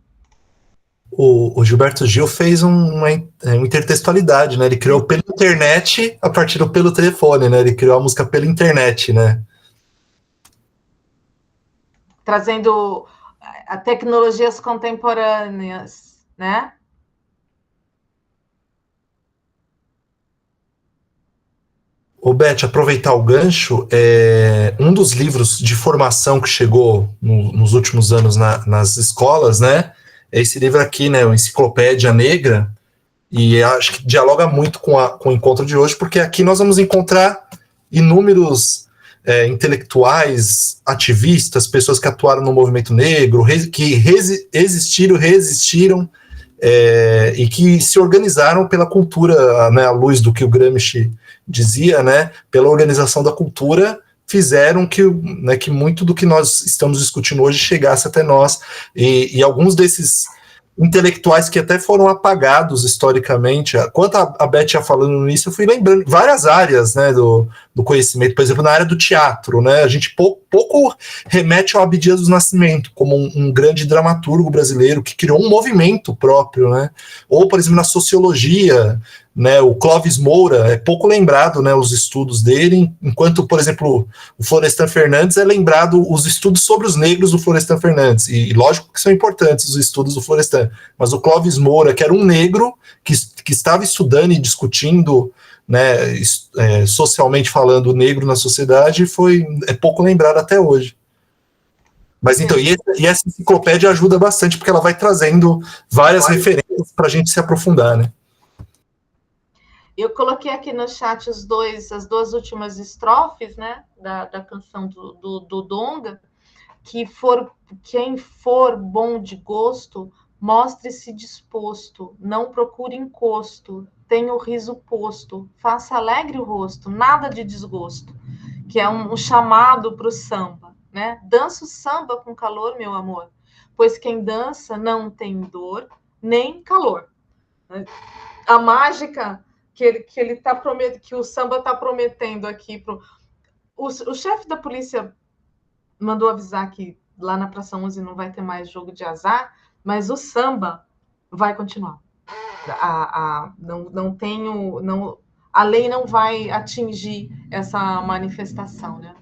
[SPEAKER 1] O Gilberto Gil fez uma intertextualidade, né? Ele criou pela internet a partir do pelo telefone, né? Ele criou a música pela internet, né?
[SPEAKER 3] Trazendo a tecnologias contemporâneas, né?
[SPEAKER 1] Ô, Beth, aproveitar o gancho, um dos livros de formação que chegou nos últimos anos nas escolas, né? É esse livro aqui, né? O Enciclopédia Negra, e acho que dialoga muito com o encontro de hoje, porque aqui nós vamos encontrar inúmeros intelectuais, ativistas, pessoas que atuaram no movimento negro, que resistiram, e que se organizaram pela cultura, né, à luz do que o Gramsci dizia, né, pela organização da cultura, fizeram que muito do que nós estamos discutindo hoje chegasse até nós, e alguns desses intelectuais que até foram apagados historicamente. Quanto a Beth ia falando no início, eu fui lembrando várias áreas, né, do conhecimento, por exemplo, na área do teatro, né, a gente pouco remete ao Abdias do Nascimento, como um grande dramaturgo brasileiro que criou um movimento próprio, né, ou, por exemplo, na sociologia, né, o Clóvis Moura é pouco lembrado, né, os estudos dele, enquanto, por exemplo, o Florestan Fernandes é lembrado os estudos sobre os negros do Florestan Fernandes, e lógico que são importantes os estudos do Florestan, mas o Clóvis Moura, que era um negro que estava estudando e discutindo, né, socialmente falando, o negro na sociedade, é pouco lembrado até hoje. Mas então, e essa enciclopédia ajuda bastante, porque ela vai trazendo várias referências para a gente se aprofundar, né?
[SPEAKER 3] Eu coloquei aqui no chat as duas últimas estrofes, né, da canção do Donga, quem for bom de gosto, mostre-se disposto, não procure encosto, tenha o riso posto, faça alegre o rosto, nada de desgosto, que é um chamado para o samba, né? Dança o samba com calor, meu amor, pois quem dança não tem dor nem calor. A mágica que o samba está prometendo aqui o chefe da polícia mandou avisar que lá na Praça 11 não vai ter mais jogo de azar, mas o samba vai continuar. A lei não vai atingir essa manifestação, né?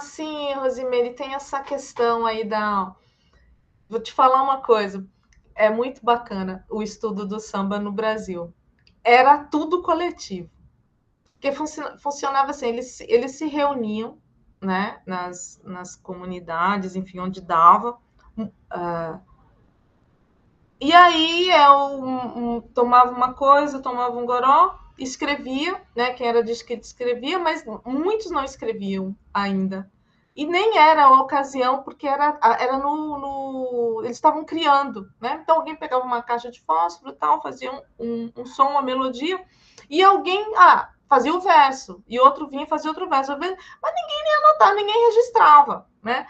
[SPEAKER 3] Sim, Rosemary, tem essa questão aí Vou te falar uma coisa, é muito bacana o estudo do samba no Brasil. Era tudo coletivo. Porque funcionava assim, eles se reuniam, né, nas comunidades, enfim, onde dava. E aí tomava uma coisa, tomava um goró, escrevia, né? Quem era de escrita escrevia, mas muitos não escreviam ainda. E nem era a ocasião, porque era eles estavam criando, né? Então alguém pegava uma caixa de fósforo e tal, fazia um som, uma melodia, e alguém fazia o verso, e outro vinha e fazia outro verso, mas ninguém ia anotar, ninguém registrava, né?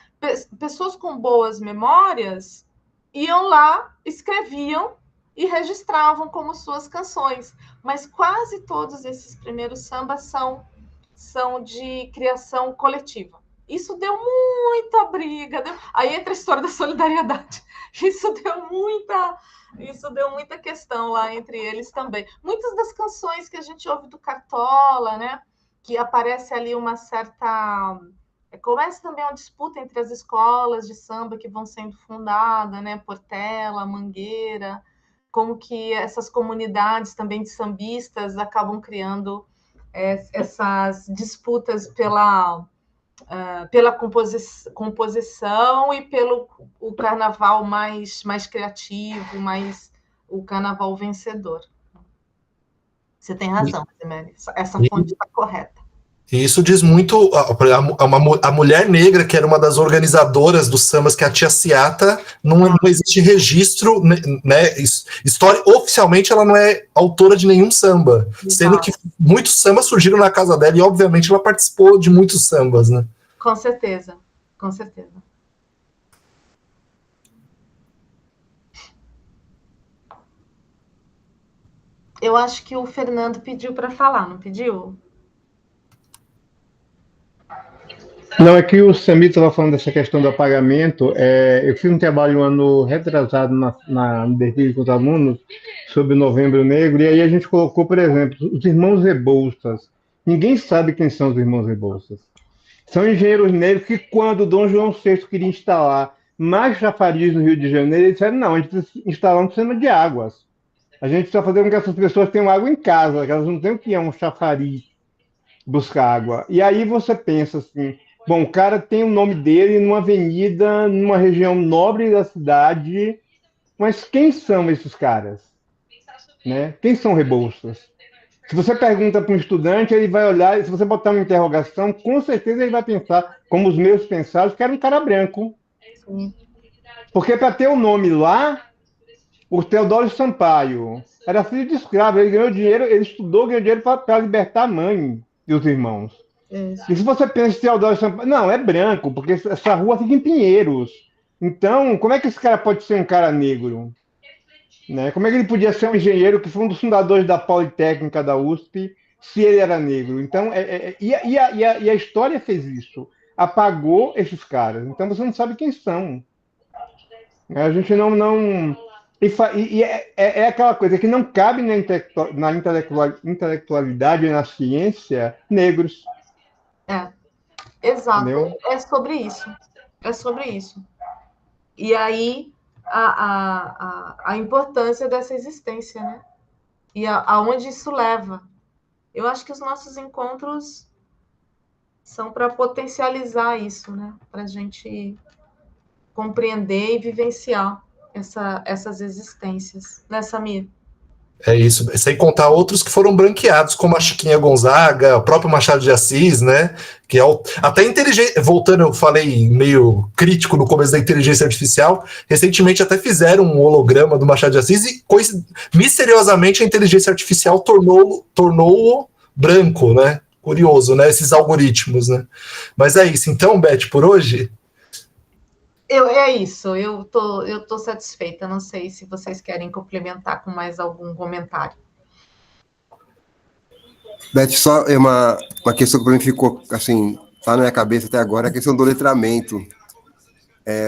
[SPEAKER 3] Pessoas com boas memórias iam lá, escreviam e registravam como suas canções, mas quase todos esses primeiros sambas são de criação coletiva. Isso deu muita briga. Aí entra a história da solidariedade. Isso deu muita questão lá entre eles também. Muitas das canções que a gente ouve do Cartola, né, que aparece ali uma certa... Começa também uma disputa entre as escolas de samba que vão sendo fundadas, né, Portela, Mangueira, como que essas comunidades também de sambistas acabam criando essas disputas pela composição e pelo o carnaval mais criativo, o carnaval vencedor. Você tem razão, Rosemary. Essa fonte está correta.
[SPEAKER 1] E isso diz muito, a mulher negra, que era uma das organizadoras dos sambas, que é a Tia Ciata, não existe registro, né, oficialmente ela não é autora de nenhum samba, sendo que muitos sambas surgiram na casa dela, e obviamente ela participou de muitos sambas, né?
[SPEAKER 3] Com certeza, com certeza. Eu acho que o Fernando pediu para falar, não pediu?
[SPEAKER 2] Não, é que o Samir estava falando dessa questão do apagamento. Eu fiz um trabalho um ano retrasado na Berkeley com os alunos sobre o Novembro Negro, e aí a gente colocou, por exemplo, os irmãos Rebouças. Ninguém sabe quem são os irmãos Rebouças. São engenheiros negros que, quando Dom João VI queria instalar mais chafariz no Rio de Janeiro, eles disseram: não, a gente precisa instalar um sistema de águas. A gente precisa fazer com que essas pessoas tenham água em casa, que elas não tenham que ir a um chafariz buscar água. E aí você pensa assim: bom, o cara tem o nome dele numa avenida, numa região nobre da cidade, mas quem são esses caras? Né? Quem são Rebouças? Se você pergunta para um estudante, ele vai olhar, e se você botar uma interrogação, com certeza ele vai pensar, como os meus pensaram, que era um cara branco.
[SPEAKER 3] Sim.
[SPEAKER 2] Porque para ter o nome lá, o Teodoro Sampaio era filho de escravo, ele ganhou dinheiro, ele estudou, ganhou dinheiro para libertar a mãe e os irmãos.
[SPEAKER 3] Isso.
[SPEAKER 2] E se você pensa em Teodoro Sampaio, não, é branco, porque essa rua fica em Pinheiros. Então, como é que esse cara pode ser um cara negro? Né? Como é que ele podia ser um engenheiro que foi um dos fundadores da Politécnica da USP, se ele era negro? Então, e a história fez isso, apagou esses caras. Então você não sabe quem são. A gente não é aquela coisa que não cabe na intelectualidade e na ciência negros.
[SPEAKER 3] Exato.
[SPEAKER 2] Entendeu?
[SPEAKER 3] É sobre isso. É sobre isso. E aí a importância dessa existência, né? E aonde isso leva. Eu acho que os nossos encontros são para potencializar isso, né? Para a gente compreender e vivenciar essas existências, né, Samir?
[SPEAKER 1] É isso, sem contar outros que foram branqueados, como a Chiquinha Gonzaga, o próprio Machado de Assis, né? Que é até inteligência. Voltando, eu falei meio crítico no começo da inteligência artificial. Recentemente até fizeram um holograma do Machado de Assis e misteriosamente a inteligência artificial tornou-o branco, né? Curioso, né? Esses algoritmos, né? Mas é isso. Então, Beth, por hoje.
[SPEAKER 3] É isso, eu tô satisfeita. Não sei se vocês querem complementar com mais algum comentário.
[SPEAKER 7] Beth, só uma questão que para mim ficou assim, tá na minha cabeça até agora, a questão do letramento.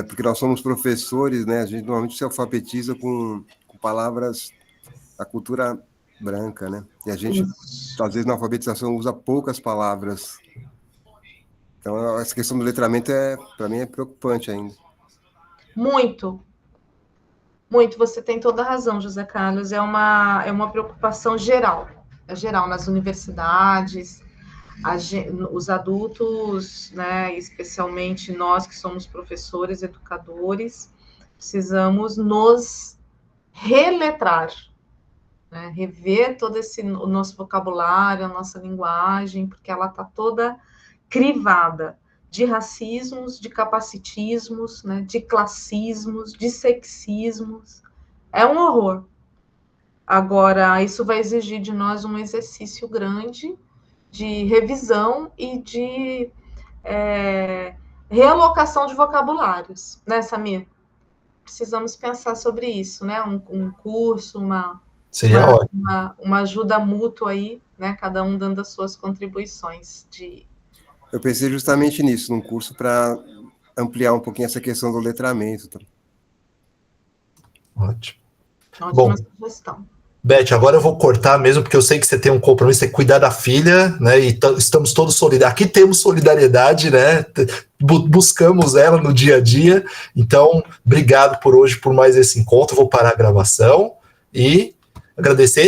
[SPEAKER 7] Porque nós somos professores, né? A gente normalmente se alfabetiza com palavras da cultura branca, né? E a gente, às vezes, na alfabetização usa poucas palavras. Então, essa questão do letramento, para mim, é preocupante ainda.
[SPEAKER 3] Muito. Muito. Você tem toda a razão, José Carlos. É uma preocupação geral. É geral nas universidades. Os adultos, né, especialmente nós que somos professores, educadores, precisamos nos reletrar, né, rever todo o nosso vocabulário, a nossa linguagem, porque ela está toda crivada de racismos, de capacitismos, né, de classismos, de sexismos. É um horror. Agora, isso vai exigir de nós um exercício grande de revisão e de realocação de vocabulários, né, Samir? Precisamos pensar sobre isso, né? Um curso, uma ajuda mútua aí, né? Cada um dando as suas contribuições.
[SPEAKER 7] Eu pensei justamente nisso, num curso para ampliar um pouquinho essa questão do letramento.
[SPEAKER 1] Ótimo.
[SPEAKER 3] Ótima sugestão.
[SPEAKER 1] Beth, agora eu vou cortar mesmo, porque eu sei que você tem um compromisso, é cuidar da filha, né? E estamos todos solidários. Aqui temos solidariedade, né? Buscamos ela no dia a dia. Então, obrigado por hoje, por mais esse encontro. Vou parar a gravação e agradecer.